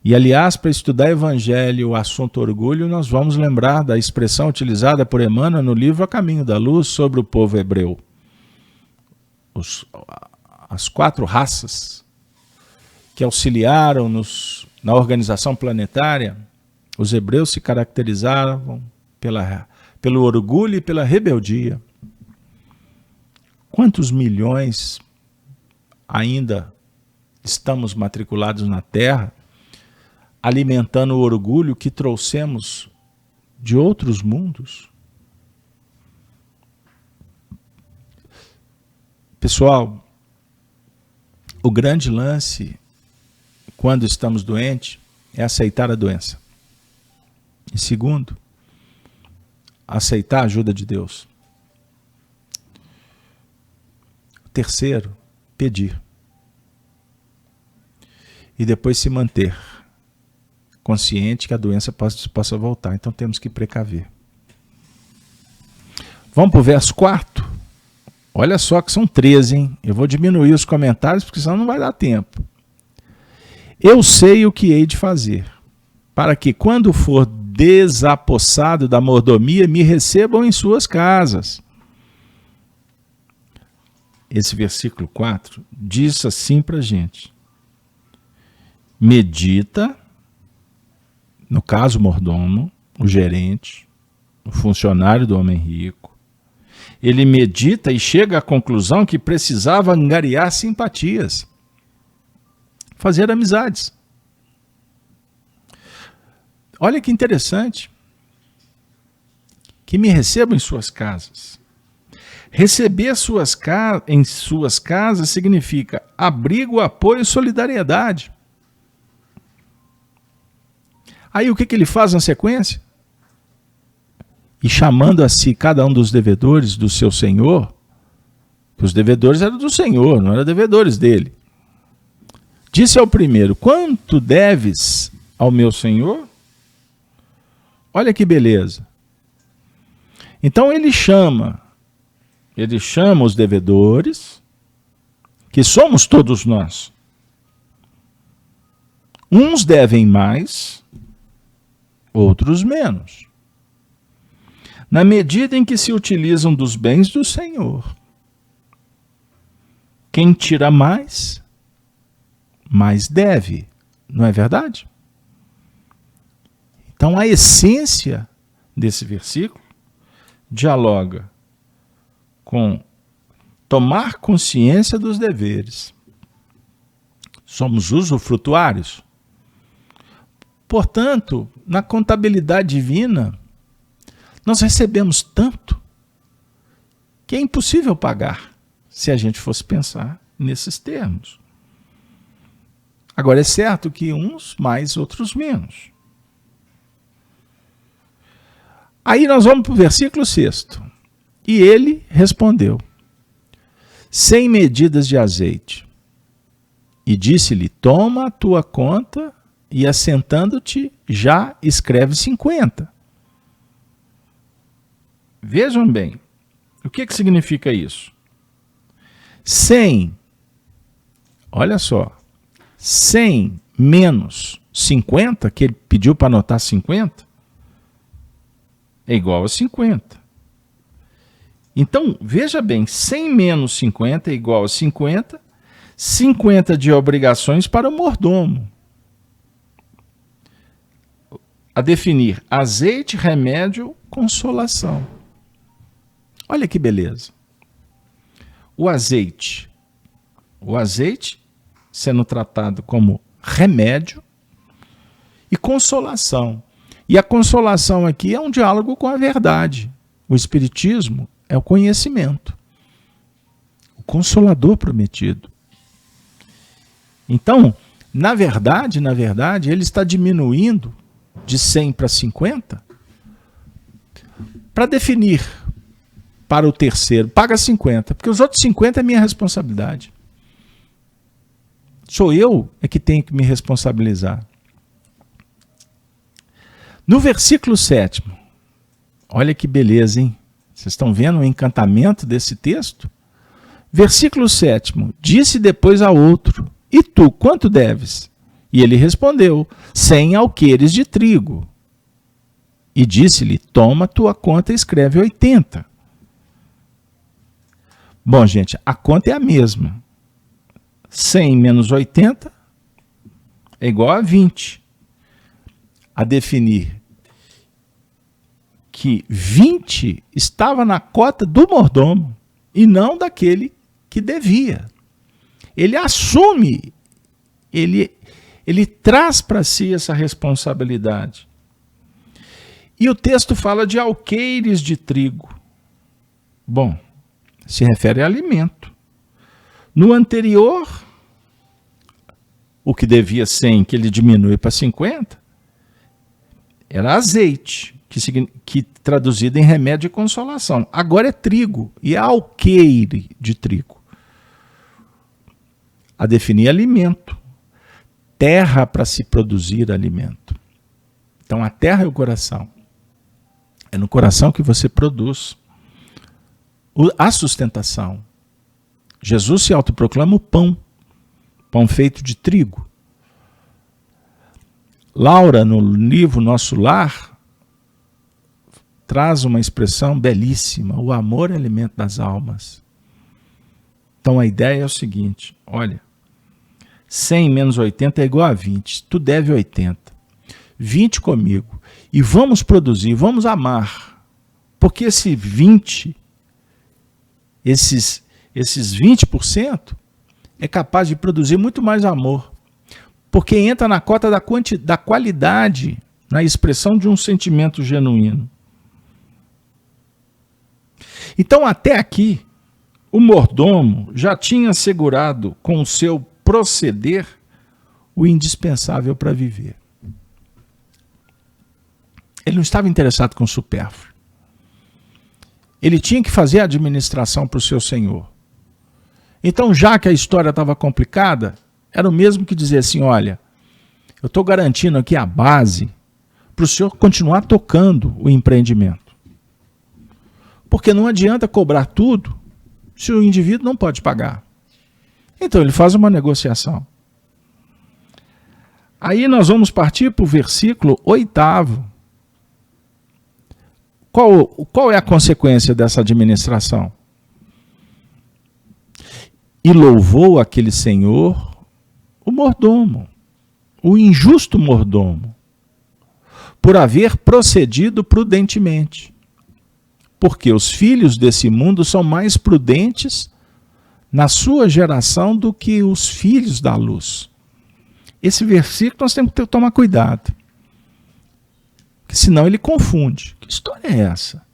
E, aliás, para estudar Evangelho, o assunto orgulho, nós vamos lembrar da expressão utilizada por Emmanuel no livro A Caminho da Luz sobre o povo hebreu. As 4 raças que auxiliaram na organização planetária, os hebreus se caracterizavam pelo orgulho e pela rebeldia. Quantos milhões ainda estamos matriculados na Terra, alimentando o orgulho que trouxemos de outros mundos? Pessoal, o grande lance, quando estamos doentes, é aceitar a doença. E segundo, aceitar a ajuda de Deus. Terceiro, pedir. E depois se manter consciente que a doença possa voltar. Então temos que precaver. Vamos para o verso 4? Olha só que são 13, hein? Eu vou diminuir os comentários, porque senão não vai dar tempo. Eu sei o que hei de fazer, para que quando for desapossado da mordomia, me recebam em suas casas. Esse versículo 4 diz assim para a gente. Medita, no caso o mordomo, o gerente, o funcionário do homem rico, ele medita e chega à conclusão que precisava angariar simpatias, fazer amizades. Olha que interessante. Que me recebam em suas casas. Receber em suas casas significa abrigo, apoio e solidariedade. Aí o que ele faz na sequência? E chamando a si cada um dos devedores do seu senhor, Os devedores eram do Senhor, não eram devedores dele. Disse ao primeiro: quanto deves ao meu senhor? Olha que beleza. Então ele chama os devedores, que somos todos nós. Uns devem mais, outros menos. Na medida em que se utilizam dos bens do Senhor. Quem tira mais, mais deve. Não é verdade? Então a essência desse versículo dialoga com tomar consciência dos deveres. Somos usufrutuários. Portanto, na contabilidade divina, nós recebemos tanto que é impossível pagar se a gente fosse pensar nesses termos. Agora, é certo que uns mais, outros menos. Aí nós vamos para o versículo 6. E ele respondeu: 100 medidas de azeite. E disse-lhe: toma a tua conta e, assentando-te, já escreve 50. Vejam bem, o que significa isso? 100, olha só, 100 menos 50, que ele pediu para anotar 50, é igual a 50. Então, veja bem, 100 menos 50 é igual a 50, 50 de obrigações para o mordomo. A definir azeite, remédio, consolação. Olha que beleza. O azeite sendo tratado como remédio e consolação. E a consolação aqui é um diálogo com a verdade. O Espiritismo é o conhecimento. O Consolador prometido. Então, na verdade, ele está diminuindo de 100 para 50 para definir para o terceiro, paga 50, porque os outros 50 é minha responsabilidade. Sou eu que tenho que me responsabilizar. No versículo 7, olha que beleza, hein? Vocês estão vendo o encantamento desse texto? Versículo 7, disse depois a outro: e tu, quanto deves? E ele respondeu: 100 alqueires de trigo. E disse-lhe: toma tua conta e escreve 80. Bom, gente, a conta é a mesma. 100 menos 80 é igual a 20. A definir que 20 estava na cota do mordomo e não daquele que devia. Ele assume, ele traz para si essa responsabilidade. E o texto fala de alqueires de trigo. Bom, se refere a alimento. No anterior, o que devia 100, que ele diminui para 50, era azeite, que traduzido em remédio e consolação. Agora é trigo, e é alqueire de trigo. A definir alimento. Terra para se produzir alimento. Então a terra é o coração. É no coração que você produz a sustentação. Jesus se autoproclama o pão feito de trigo. Laura, no livro Nosso Lar, traz uma expressão belíssima: o amor é alimento das almas. Então a ideia é o seguinte: olha, 100 menos 80 é igual a 20, tu deve 80, 20 comigo, e vamos produzir, vamos amar, porque esse 20, esses 20% é capaz de produzir muito mais amor, porque entra na cota da qualidade, na expressão de um sentimento genuíno. Então, até aqui, o mordomo já tinha assegurado com o seu proceder o indispensável para viver. Ele não estava interessado com o supérfluo. Ele tinha que fazer a administração para o seu senhor. Então, já que a história estava complicada, era o mesmo que dizer assim, olha, eu estou garantindo aqui a base para o senhor continuar tocando o empreendimento. Porque não adianta cobrar tudo se o indivíduo não pode pagar. Então ele faz uma negociação. Aí nós vamos partir para o versículo 8º. Qual é a consequência dessa administração? E louvou aquele senhor, o mordomo, o injusto mordomo, por haver procedido prudentemente. Porque os filhos desse mundo são mais prudentes na sua geração do que os filhos da luz. Esse versículo nós temos que tomar cuidado, porque senão ele confunde. Que história é essa?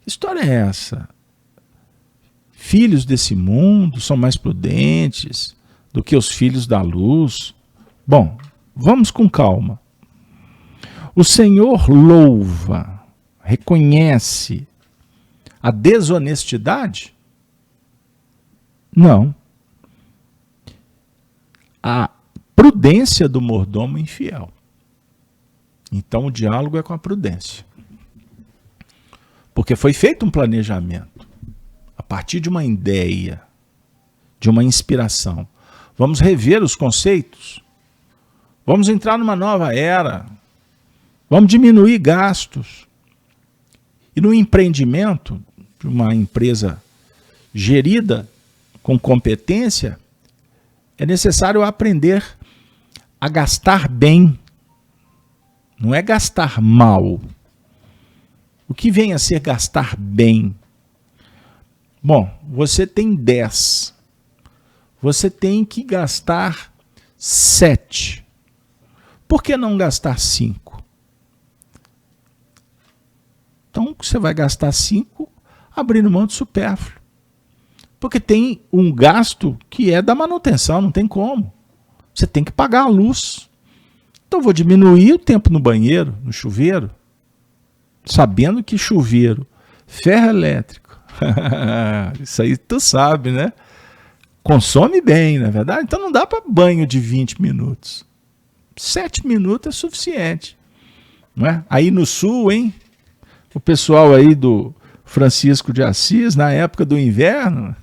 Que história é essa? Filhos desse mundo são mais prudentes do que os filhos da luz. Bom, vamos com calma. O Senhor louva, reconhece a desonestidade? Não. A prudência do mordomo infiel. Então o diálogo é com a prudência. Porque foi feito um planejamento a partir de uma ideia, de uma inspiração. Vamos rever os conceitos. Vamos entrar numa nova era. Vamos diminuir gastos. E no empreendimento de uma empresa gerida com competência, é necessário aprender a gastar bem. Não é gastar mal. O que vem a ser gastar bem? Bom, você tem 10. Você tem que gastar 7. Por que não gastar 5? Então, você vai gastar 5 abrindo mão de supérfluo. Porque tem um gasto que é da manutenção, não tem como. Você tem que pagar a luz. Então, vou diminuir o tempo no banheiro, no chuveiro, sabendo que chuveiro, ferro elétrico, isso aí tu sabe, né? Consome bem, na verdade. Então, não dá para banho de 20 minutos. 7 minutos é suficiente. Não é? Aí no sul, hein? O pessoal aí do Francisco de Assis, na época do inverno,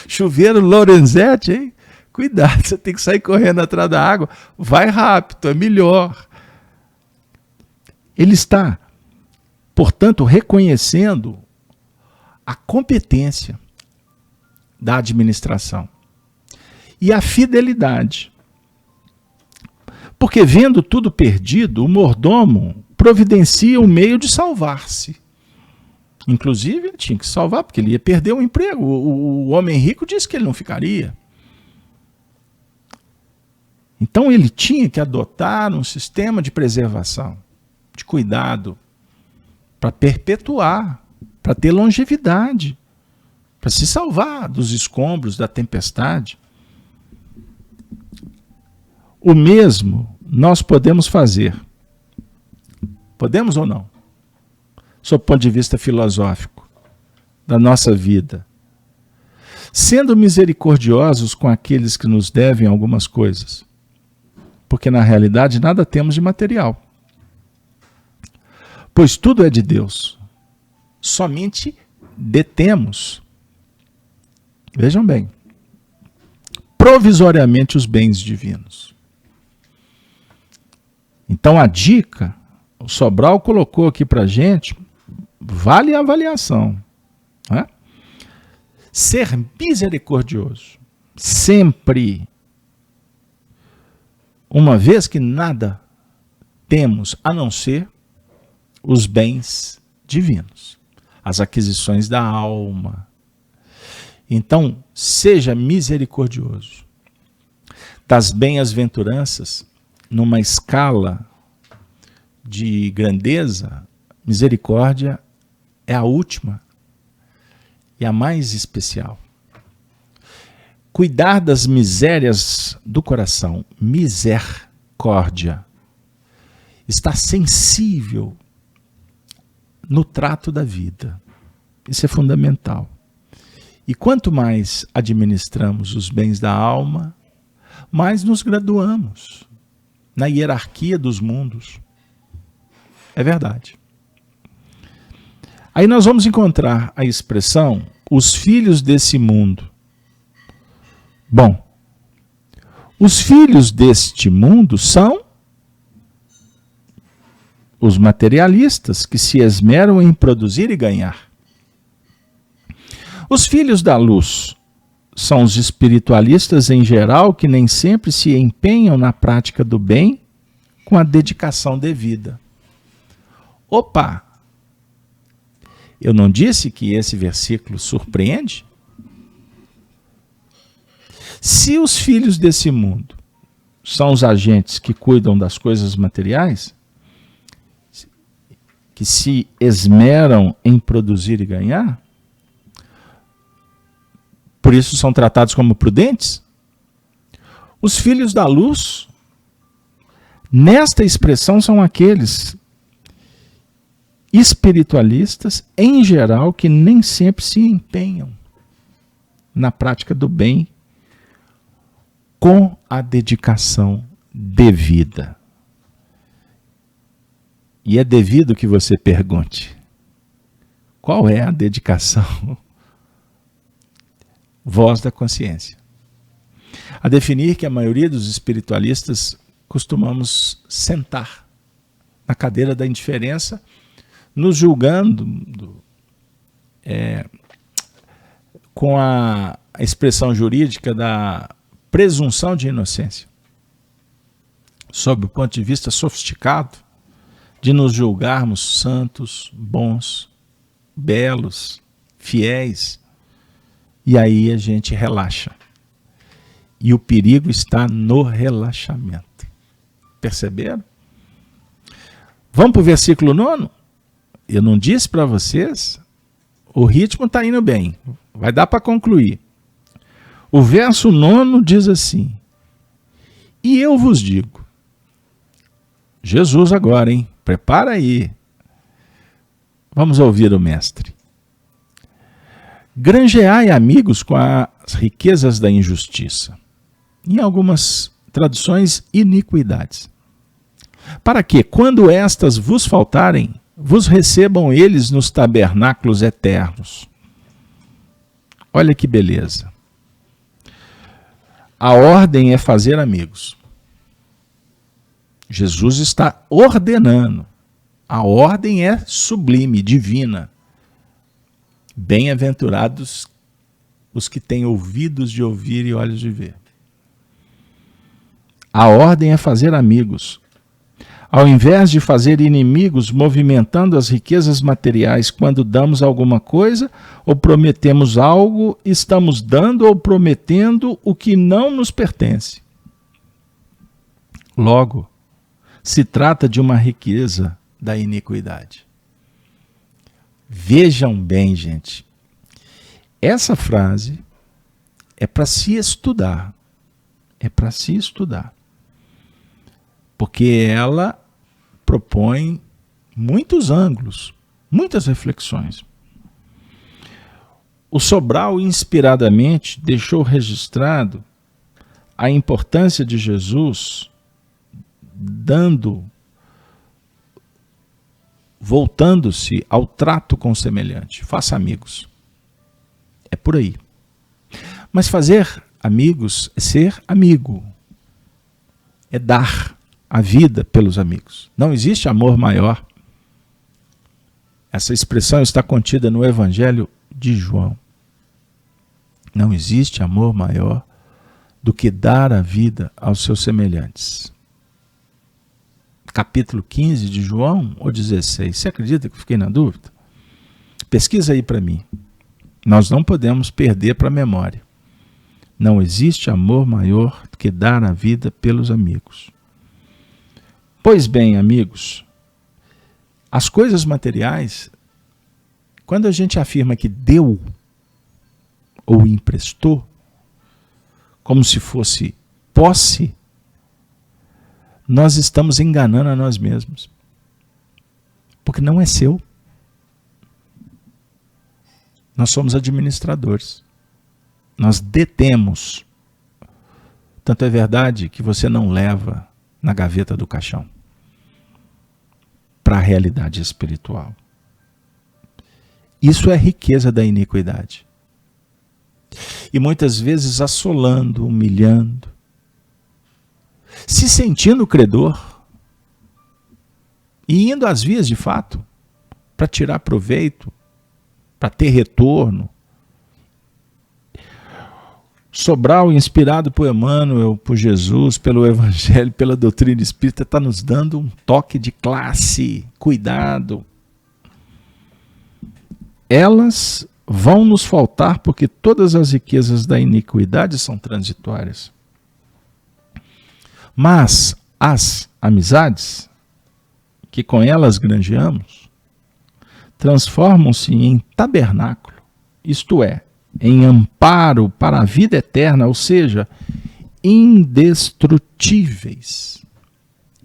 chuveiro Lorenzetti, hein? Cuidado, você tem que sair correndo atrás da água. Vai rápido, é melhor. Ele está, portanto, reconhecendo a competência da administração e a fidelidade. Porque vendo tudo perdido, o mordomo providencia um meio de salvar-se. Inclusive, ele tinha que salvar, porque ele ia perder o emprego. O homem rico disse que ele não ficaria. Então, ele tinha que adotar um sistema de preservação, de cuidado, para perpetuar, para ter longevidade, para se salvar dos escombros, da tempestade. O mesmo nós podemos fazer. Podemos ou não? Sob o ponto de vista filosófico da nossa vida. Sendo misericordiosos com aqueles que nos devem algumas coisas. Porque na realidade nada temos de material. Pois tudo é de Deus. Somente detemos, vejam bem, provisoriamente os bens divinos. Então a dica, o Sobral colocou aqui para a gente, vale a avaliação. Né? Ser misericordioso, sempre, uma vez que nada temos a não ser os bens divinos, as aquisições da alma. Então, seja misericordioso. Das bem-aventuranças, numa escala de grandeza, misericórdia é a última e a mais especial. Cuidar das misérias do coração, misericórdia. Estar sensível no trato da vida. Isso é fundamental. E quanto mais administramos os bens da alma, mais nos graduamos na hierarquia dos mundos. É verdade. Aí nós vamos encontrar a expressão os filhos desse mundo. Bom, os filhos deste mundo são os materialistas que se esmeram em produzir e ganhar. Os filhos da luz são os espiritualistas em geral que nem sempre se empenham na prática do bem com a dedicação devida. Opa! Eu não disse que esse versículo surpreende? Se os filhos desse mundo são os agentes que cuidam das coisas materiais, que se esmeram em produzir e ganhar, por isso são tratados como prudentes, os filhos da luz, nesta expressão, são aqueles espiritualistas, em geral, que nem sempre se empenham na prática do bem com a dedicação devida. E é devido que você pergunte: qual é a dedicação? Voz da consciência. A definir que a maioria dos espiritualistas costumamos sentar na cadeira da indiferença, nos julgando com a expressão jurídica da presunção de inocência, sob o ponto de vista sofisticado de nos julgarmos santos, bons, belos, fiéis, e aí a gente relaxa. E o perigo está no relaxamento. Perceberam? Vamos para o versículo 9? Eu não disse para vocês? O ritmo está indo bem. Vai dar para concluir. O verso 9 diz assim: e eu vos digo, Jesus agora, hein? Prepara aí. Vamos ouvir o mestre. Granjeai amigos com as riquezas da injustiça. Em algumas traduções, iniquidades. Para que, quando estas vos faltarem, vos recebam eles nos tabernáculos eternos. Olha que beleza. A ordem é fazer amigos. Jesus está ordenando. A ordem é sublime, divina. Bem-aventurados os que têm ouvidos de ouvir e olhos de ver. A ordem é fazer amigos. Ao invés de fazer inimigos movimentando as riquezas materiais quando damos alguma coisa ou prometemos algo, estamos dando ou prometendo o que não nos pertence. Logo, se trata de uma riqueza da iniquidade. Vejam bem, gente. Essa frase é para se estudar. É para se estudar. Porque ela propõe muitos ângulos, muitas reflexões. O Sobral, inspiradamente, deixou registrado a importância de Jesus voltando-se ao trato com o semelhante. Faça amigos. É por aí. Mas fazer amigos é ser amigo. É dar a vida pelos amigos. Não existe amor maior. Essa expressão está contida no Evangelho de João. Não existe amor maior do que dar a vida aos seus semelhantes. Capítulo 15 de João ou 16? Você acredita que eu fiquei na dúvida? Pesquisa aí para mim. Nós não podemos perder para a memória. Não existe amor maior do que dar a vida pelos amigos. Pois bem, amigos, as coisas materiais, quando a gente afirma que deu ou emprestou, como se fosse posse, nós estamos enganando a nós mesmos. Porque não é seu. Nós somos administradores. nós detemos. Tanto é verdade que você não leva na gaveta do caixão para a realidade espiritual. Isso é riqueza da iniquidade. E muitas vezes assolando, humilhando, se sentindo credor e indo às vias de fato para tirar proveito, para ter retorno. Sobral, inspirado por Emmanuel, por Jesus, pelo Evangelho, pela doutrina espírita, está nos dando um toque de classe. Cuidado. Elas vão nos faltar porque todas as riquezas da iniquidade são transitórias. Mas as amizades, que com elas granjeamos, transformam-se em tabernáculo, isto é, em amparo para a vida eterna, ou seja, indestrutíveis.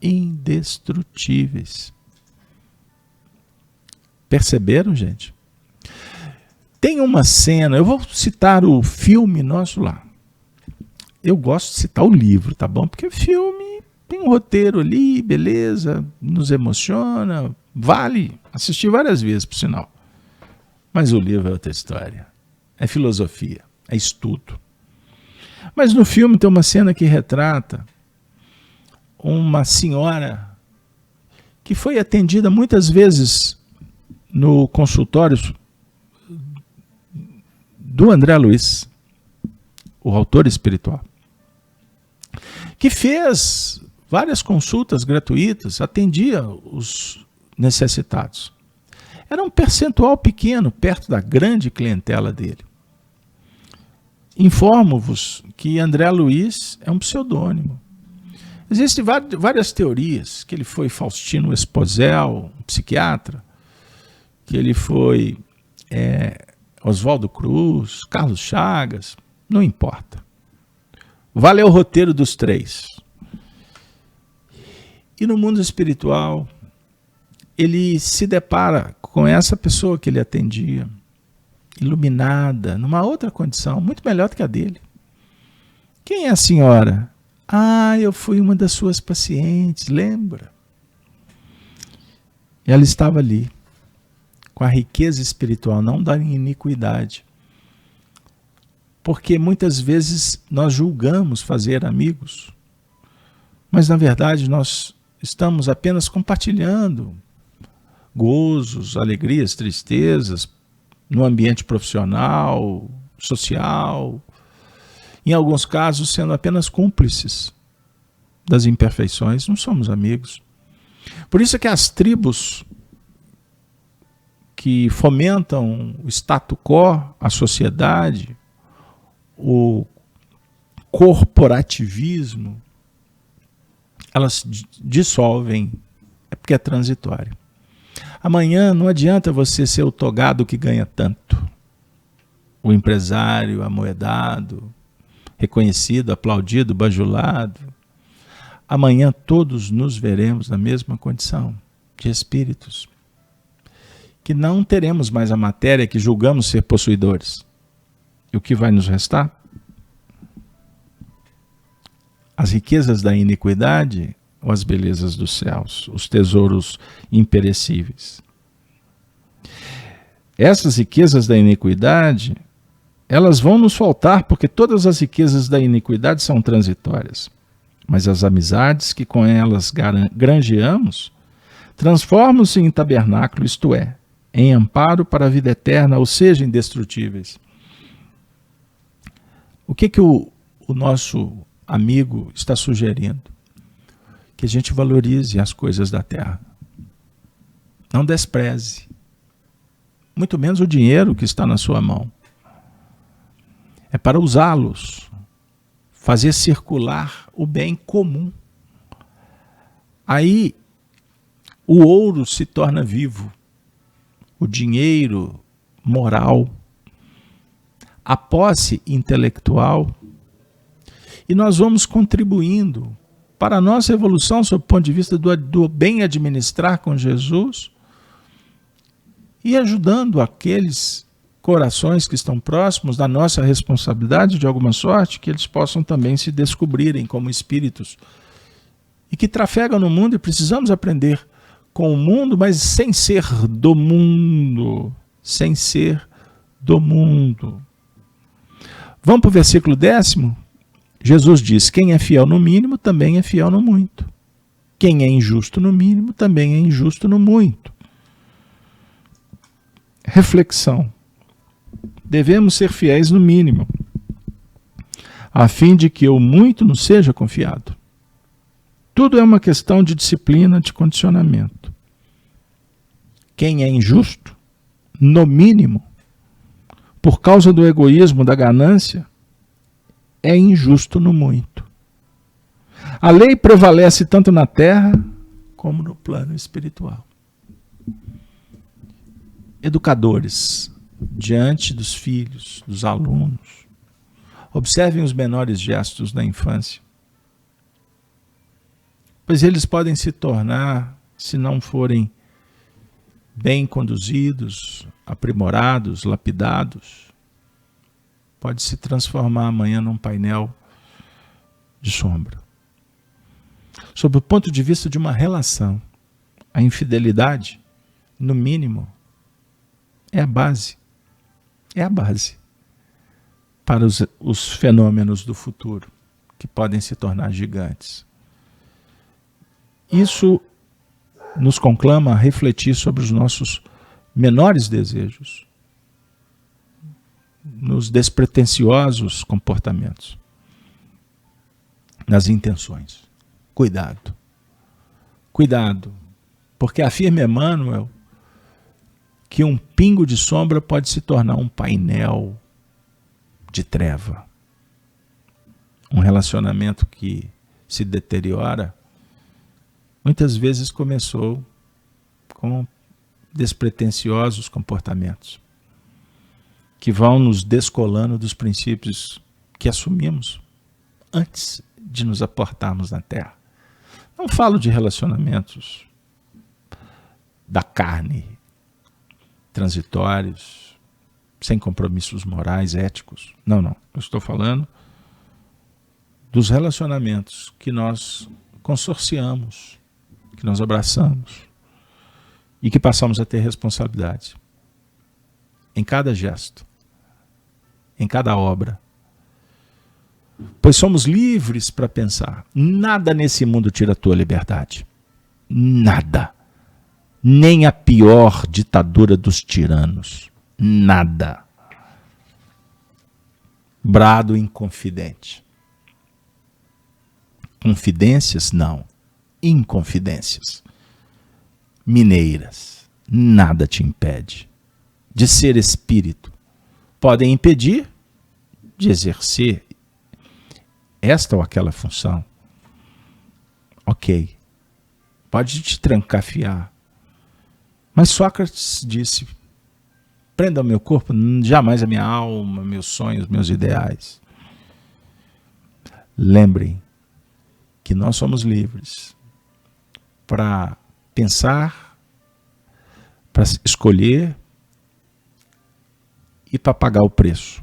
Indestrutíveis. Perceberam, gente? Tem uma cena, eu vou citar o filme nosso lá. Eu gosto de citar o livro, tá bom? Porque o filme tem um roteiro ali, beleza, nos emociona, vale assistir várias vezes, por sinal. Mas o livro é outra história. É filosofia, é estudo. Mas no filme tem uma cena que retrata uma senhora que foi atendida muitas vezes no consultório do André Luiz, o autor espiritual, que fez várias consultas gratuitas, atendia os necessitados. Era um percentual pequeno, perto da grande clientela dele. Informo-vos que André Luiz é um pseudônimo. Existem várias teorias, que ele foi Faustino Esposel, um psiquiatra, que ele foi Oswaldo Cruz, Carlos Chagas, não importa. Vale o roteiro dos três. E no mundo espiritual, ele se depara com essa pessoa que ele atendia, iluminada, numa outra condição, muito melhor do que a dele. Quem é a senhora? Ah, eu fui uma das suas pacientes, lembra? Ela estava ali, com a riqueza espiritual, não da iniquidade. Porque muitas vezes nós julgamos fazer amigos, mas na verdade nós estamos apenas compartilhando gozos, alegrias, tristezas, no ambiente profissional, social, em alguns casos sendo apenas cúmplices das imperfeições, não somos amigos. Por isso é que as tribos que fomentam o status quo, a sociedade, o corporativismo, elas dissolvem, é porque é transitório. Amanhã não adianta você ser o togado que ganha tanto, o empresário amoedado, reconhecido, aplaudido, bajulado. Amanhã todos nos veremos na mesma condição de espíritos, que não teremos mais a matéria que julgamos ser possuidores. E o que vai nos restar? As riquezas da iniquidade ou as belezas dos céus, os tesouros imperecíveis. Essas riquezas da iniquidade, elas vão nos faltar, porque todas as riquezas da iniquidade são transitórias. Mas as amizades que com elas granjeamos, transformam-se em tabernáculo, isto é, em amparo para a vida eterna, ou seja, indestrutíveis. O que o nosso amigo está sugerindo? Que a gente valorize as coisas da terra. Não despreze. Muito menos o dinheiro que está na sua mão. É para usá-los. Fazer circular o bem comum. Aí o ouro se torna vivo. O dinheiro moral. A posse intelectual. E nós vamos contribuindo para a nossa evolução, sob o ponto de vista do bem administrar com Jesus, e ajudando aqueles corações que estão próximos da nossa responsabilidade de alguma sorte, que eles possam também se descobrirem como espíritos e que trafegam no mundo, e precisamos aprender com o mundo, mas sem ser do mundo, sem ser do mundo. Vamos para o versículo 10º? Jesus diz: quem é fiel no mínimo também é fiel no muito. Quem é injusto no mínimo também é injusto no muito. Reflexão. Devemos ser fiéis no mínimo, a fim de que o muito nos seja confiado. Tudo é uma questão de disciplina, de condicionamento. Quem é injusto, no mínimo, por causa do egoísmo, da ganância, é injusto no muito. A lei prevalece tanto na terra como no plano espiritual. Educadores, diante dos filhos, dos alunos, observem os menores gestos da infância, pois eles podem se tornar, se não forem bem conduzidos, aprimorados, lapidados, pode se transformar amanhã num painel de sombra. Sob o ponto de vista de uma relação, a infidelidade, no mínimo, é a base para os fenômenos do futuro, que podem se tornar gigantes. Isso nos conclama a refletir sobre os nossos menores desejos, nos despretensiosos comportamentos, nas intenções. Cuidado, cuidado, porque afirma Emmanuel que um pingo de sombra pode se tornar um painel de treva. Um relacionamento que se deteriora, muitas vezes começou com despretensiosos comportamentos, que vão nos descolando dos princípios que assumimos antes de nos aportarmos na Terra. Não falo de relacionamentos da carne, transitórios, sem compromissos morais, éticos. Não. Eu estou falando dos relacionamentos que nós consorciamos, que nós abraçamos e que passamos a ter responsabilidade em cada gesto, em cada obra. Pois somos livres para pensar. Nada nesse mundo tira a tua liberdade. Nada. Nem a pior ditadura dos tiranos. Nada. Brado inconfidente. Confidências? Não. Inconfidências. Mineiras. Nada te impede de ser espírito. Podem impedir de exercer esta ou aquela função. Ok. Pode te trancafiar. Mas Sócrates disse: prenda o meu corpo, jamais a minha alma, meus sonhos, meus ideais. Lembrem que nós somos livres para pensar, para escolher e para pagar o preço.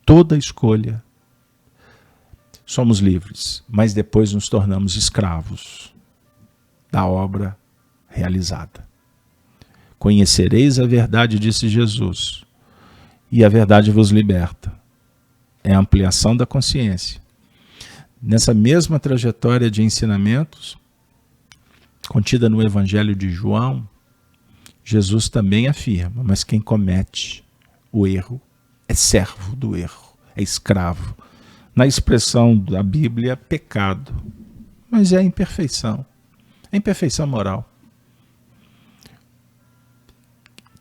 Toda escolha. Somos livres, mas depois nos tornamos escravos da obra realizada. Conhecereis a verdade, disse Jesus, e a verdade vos liberta. É a ampliação da consciência. Nessa mesma trajetória de ensinamentos, contida no Evangelho de João, Jesus também afirma: mas quem comete o erro é servo do erro, é escravo. Na expressão da Bíblia, pecado, mas é a imperfeição moral,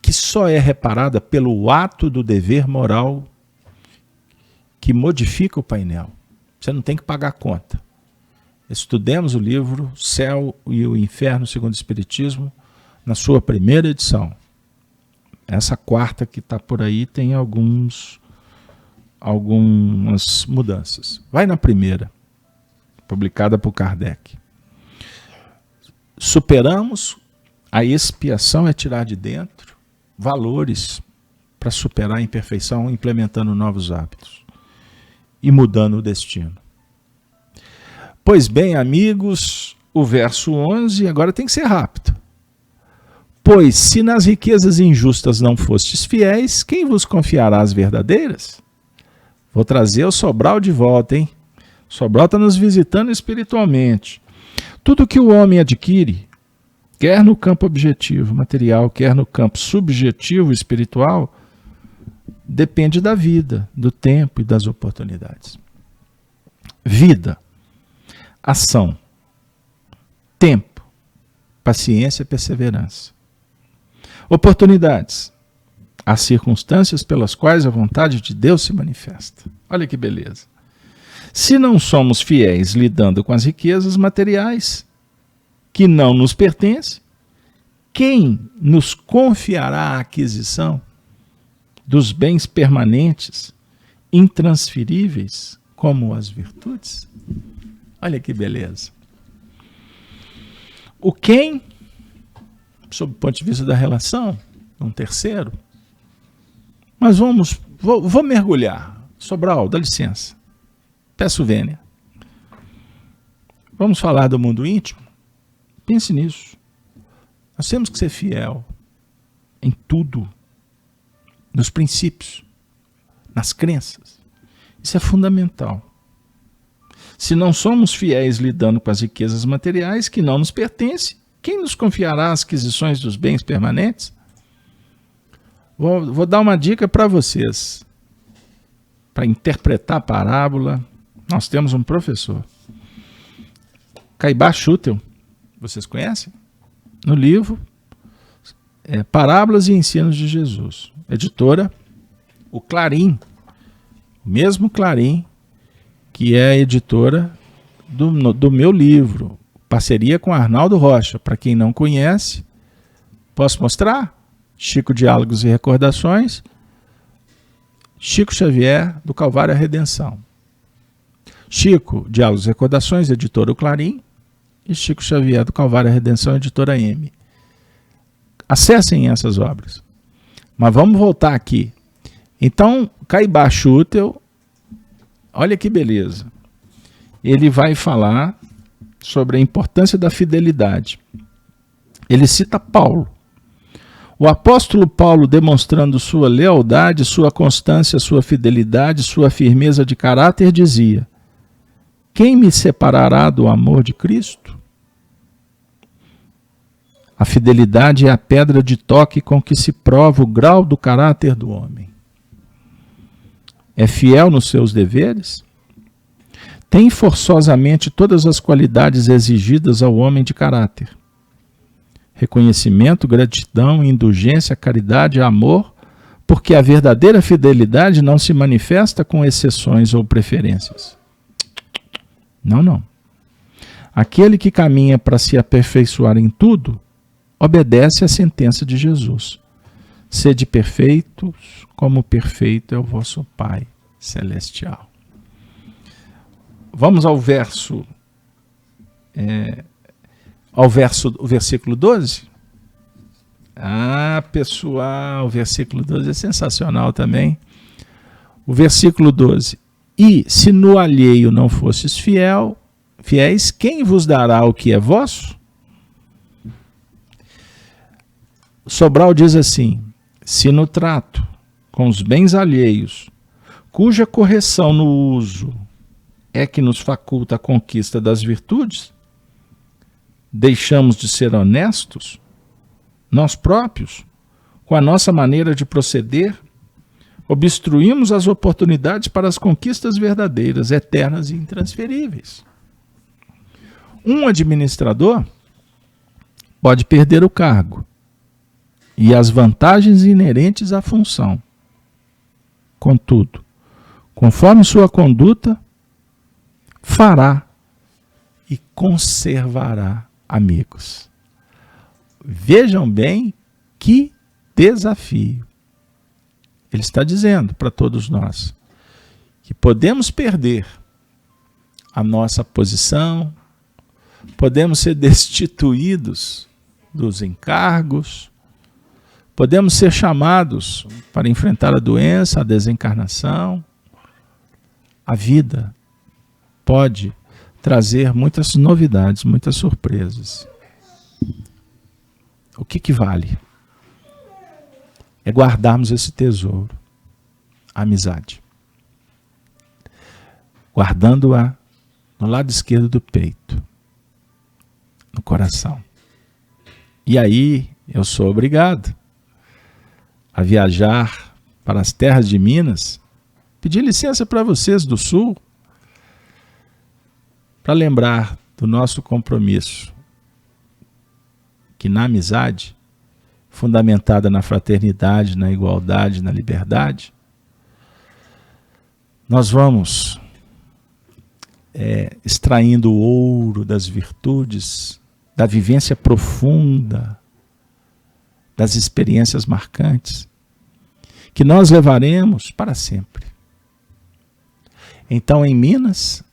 que só é reparada pelo ato do dever moral que modifica o painel. Você não tem que pagar a conta. Estudemos o livro Céu e o Inferno segundo o Espiritismo, na sua primeira edição. Essa quarta que está por aí tem algumas mudanças. Vai na primeira, publicada por Kardec. Superamos, a expiação é tirar de dentro valores para superar a imperfeição, implementando novos hábitos e mudando o destino. Pois bem, amigos, o verso 11 agora tem que ser rápido. Pois se nas riquezas injustas não fostes fiéis, quem vos confiará as verdadeiras? Vou trazer o Sobral de volta, hein? O Sobral está nos visitando espiritualmente. Tudo que o homem adquire, quer no campo objetivo, material, quer no campo subjetivo, espiritual, depende da vida, do tempo e das oportunidades. Vida, ação, tempo, paciência e perseverança. Oportunidades, as circunstâncias pelas quais a vontade de Deus se manifesta. Olha que beleza. Se não somos fiéis lidando com as riquezas materiais que não nos pertencem, quem nos confiará a aquisição dos bens permanentes, intransferíveis, como as virtudes? Olha que beleza. O quem, sob o ponto de vista da relação, um terceiro. Mas vou mergulhar. Sobral, dá licença. Peço vênia. Vamos falar do mundo íntimo? Pense nisso. Nós temos que ser fiel em tudo, nos princípios, nas crenças. Isso é fundamental. Se não somos fiéis lidando com as riquezas materiais que não nos pertencem, quem nos confiará as aquisições dos bens permanentes? Vou dar uma dica para vocês. Para interpretar a parábola, nós temos um professor, Caibá Schutel. Vocês conhecem? No livro Parábolas e Ensinos de Jesus. Editora, o Clarim. O mesmo Clarim que é a editora do meu livro. Parceria com Arnaldo Rocha. Para quem não conhece, posso mostrar? Chico Diálogos e Recordações. Chico Xavier, do Calvário à Redenção. Chico Diálogos e Recordações, editora O Clarim. E Chico Xavier, do Calvário à Redenção, editora M. Acessem essas obras. Mas vamos voltar aqui. Então, Caibá Schutel, olha que beleza. Ele vai falar sobre a importância da fidelidade. Ele cita Paulo. O apóstolo Paulo, demonstrando sua lealdade, sua constância, sua fidelidade, sua firmeza de caráter, dizia: quem me separará do amor de Cristo? A fidelidade é a pedra de toque com que se prova o grau do caráter do homem. É fiel nos seus deveres? Tem forçosamente todas as qualidades exigidas ao homem de caráter: reconhecimento, gratidão, indulgência, caridade, amor, porque a verdadeira fidelidade não se manifesta com exceções ou preferências. Não. Aquele que caminha para se aperfeiçoar em tudo, obedece à sentença de Jesus: sede perfeitos, como perfeito é o vosso Pai Celestial. Vamos ao versículo 12? Ah, pessoal, o versículo 12 é sensacional também. O versículo 12: e se no alheio não fostes fiéis, quem vos dará o que é vosso? Sobral diz assim: se no trato com os bens alheios, cuja correção no uso é que nos faculta a conquista das virtudes, deixamos de ser honestos, nós próprios, com a nossa maneira de proceder, obstruímos as oportunidades para as conquistas verdadeiras, eternas e intransferíveis. Um administrador pode perder o cargo e as vantagens inerentes à função. Contudo, conforme sua conduta, fará e conservará amigos. Vejam bem que desafio. Ele está dizendo para todos nós que podemos perder a nossa posição, podemos ser destituídos dos encargos, Podemos ser chamados para enfrentar a doença, a desencarnação. A vida pode trazer muitas novidades, muitas surpresas. O que vale? É guardarmos esse tesouro, a amizade. Guardando-a no lado esquerdo do peito, no coração. E aí eu sou obrigado a viajar para as terras de Minas, pedir licença para vocês do Sul, para lembrar do nosso compromisso, que na amizade, fundamentada na fraternidade, na igualdade, na liberdade, nós vamos extraindo o ouro das virtudes, da vivência profunda, das experiências marcantes, que nós levaremos para sempre. Então, em Minas,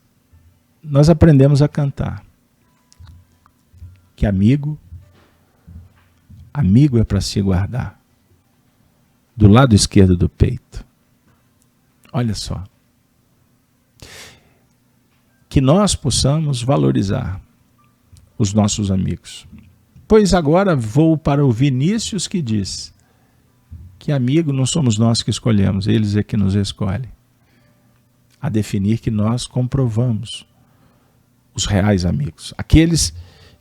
nós aprendemos a cantar que amigo é para se guardar, do lado esquerdo do peito. Olha só. Que nós possamos valorizar os nossos amigos. Pois agora vou para o Vinícius, que diz que amigo não somos nós que escolhemos, eles é que nos escolhem. A definir que nós comprovamos os reais amigos, aqueles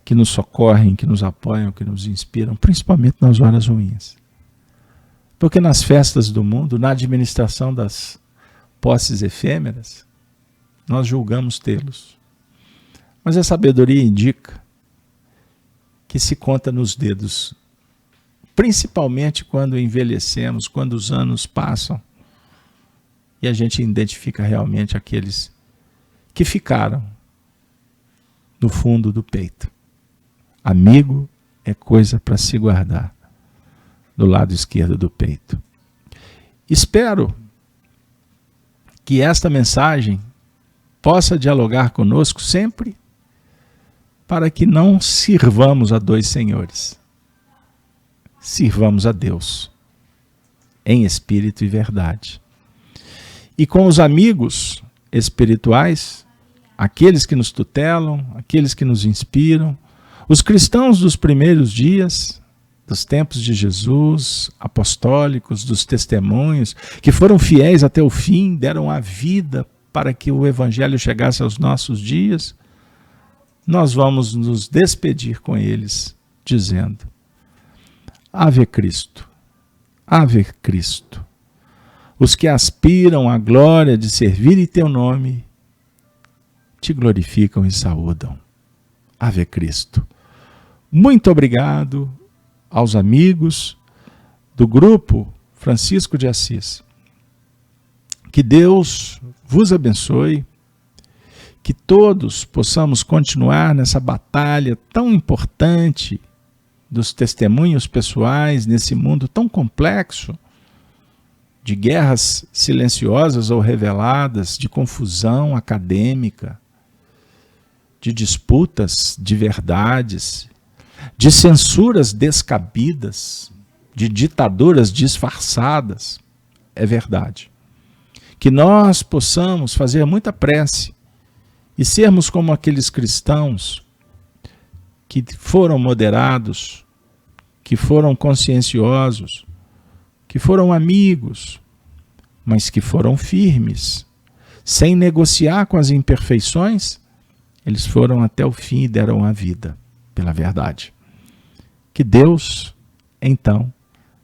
que nos socorrem, que nos apoiam, que nos inspiram, principalmente nas horas ruins. Porque nas festas do mundo, na administração das posses efêmeras, nós julgamos tê-los. Mas a sabedoria indica que se conta nos dedos, principalmente quando envelhecemos, quando os anos passam, e a gente identifica realmente aqueles que ficaram no fundo do peito. Amigo é coisa para se guardar do lado esquerdo do peito. Espero que esta mensagem possa dialogar conosco sempre, para que não sirvamos a dois senhores. Sirvamos a Deus, em espírito e verdade. E com os amigos espirituais, aqueles que nos tutelam, aqueles que nos inspiram, os cristãos dos primeiros dias, dos tempos de Jesus, apostólicos, dos testemunhos, que foram fiéis até o fim, deram a vida para que o Evangelho chegasse aos nossos dias, nós vamos nos despedir com eles, dizendo: Ave Cristo, Ave Cristo. Os que aspiram à glória de servir em teu nome, te glorificam e saúdam. Ave Cristo. Muito obrigado aos amigos do grupo Francisco de Assis. Que Deus vos abençoe, que todos possamos continuar nessa batalha tão importante dos testemunhos pessoais nesse mundo tão complexo, de guerras silenciosas ou reveladas, de confusão acadêmica, de disputas de verdades, de censuras descabidas, de ditaduras disfarçadas. É verdade. Que nós possamos fazer muita prece e sermos como aqueles cristãos que foram moderados, que foram conscienciosos, que foram amigos, mas que foram firmes, sem negociar com as imperfeições, eles foram até o fim e deram a vida pela verdade. Que Deus, então,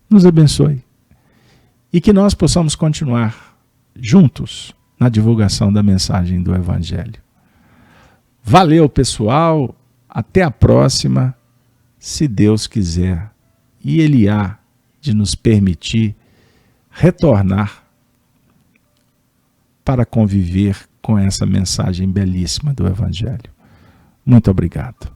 nos abençoe e que nós possamos continuar juntos na divulgação da mensagem do Evangelho. Valeu, pessoal, até a próxima, se Deus quiser, e Ele há de nos permitir retornar para conviver com essa mensagem belíssima do Evangelho. Muito obrigado.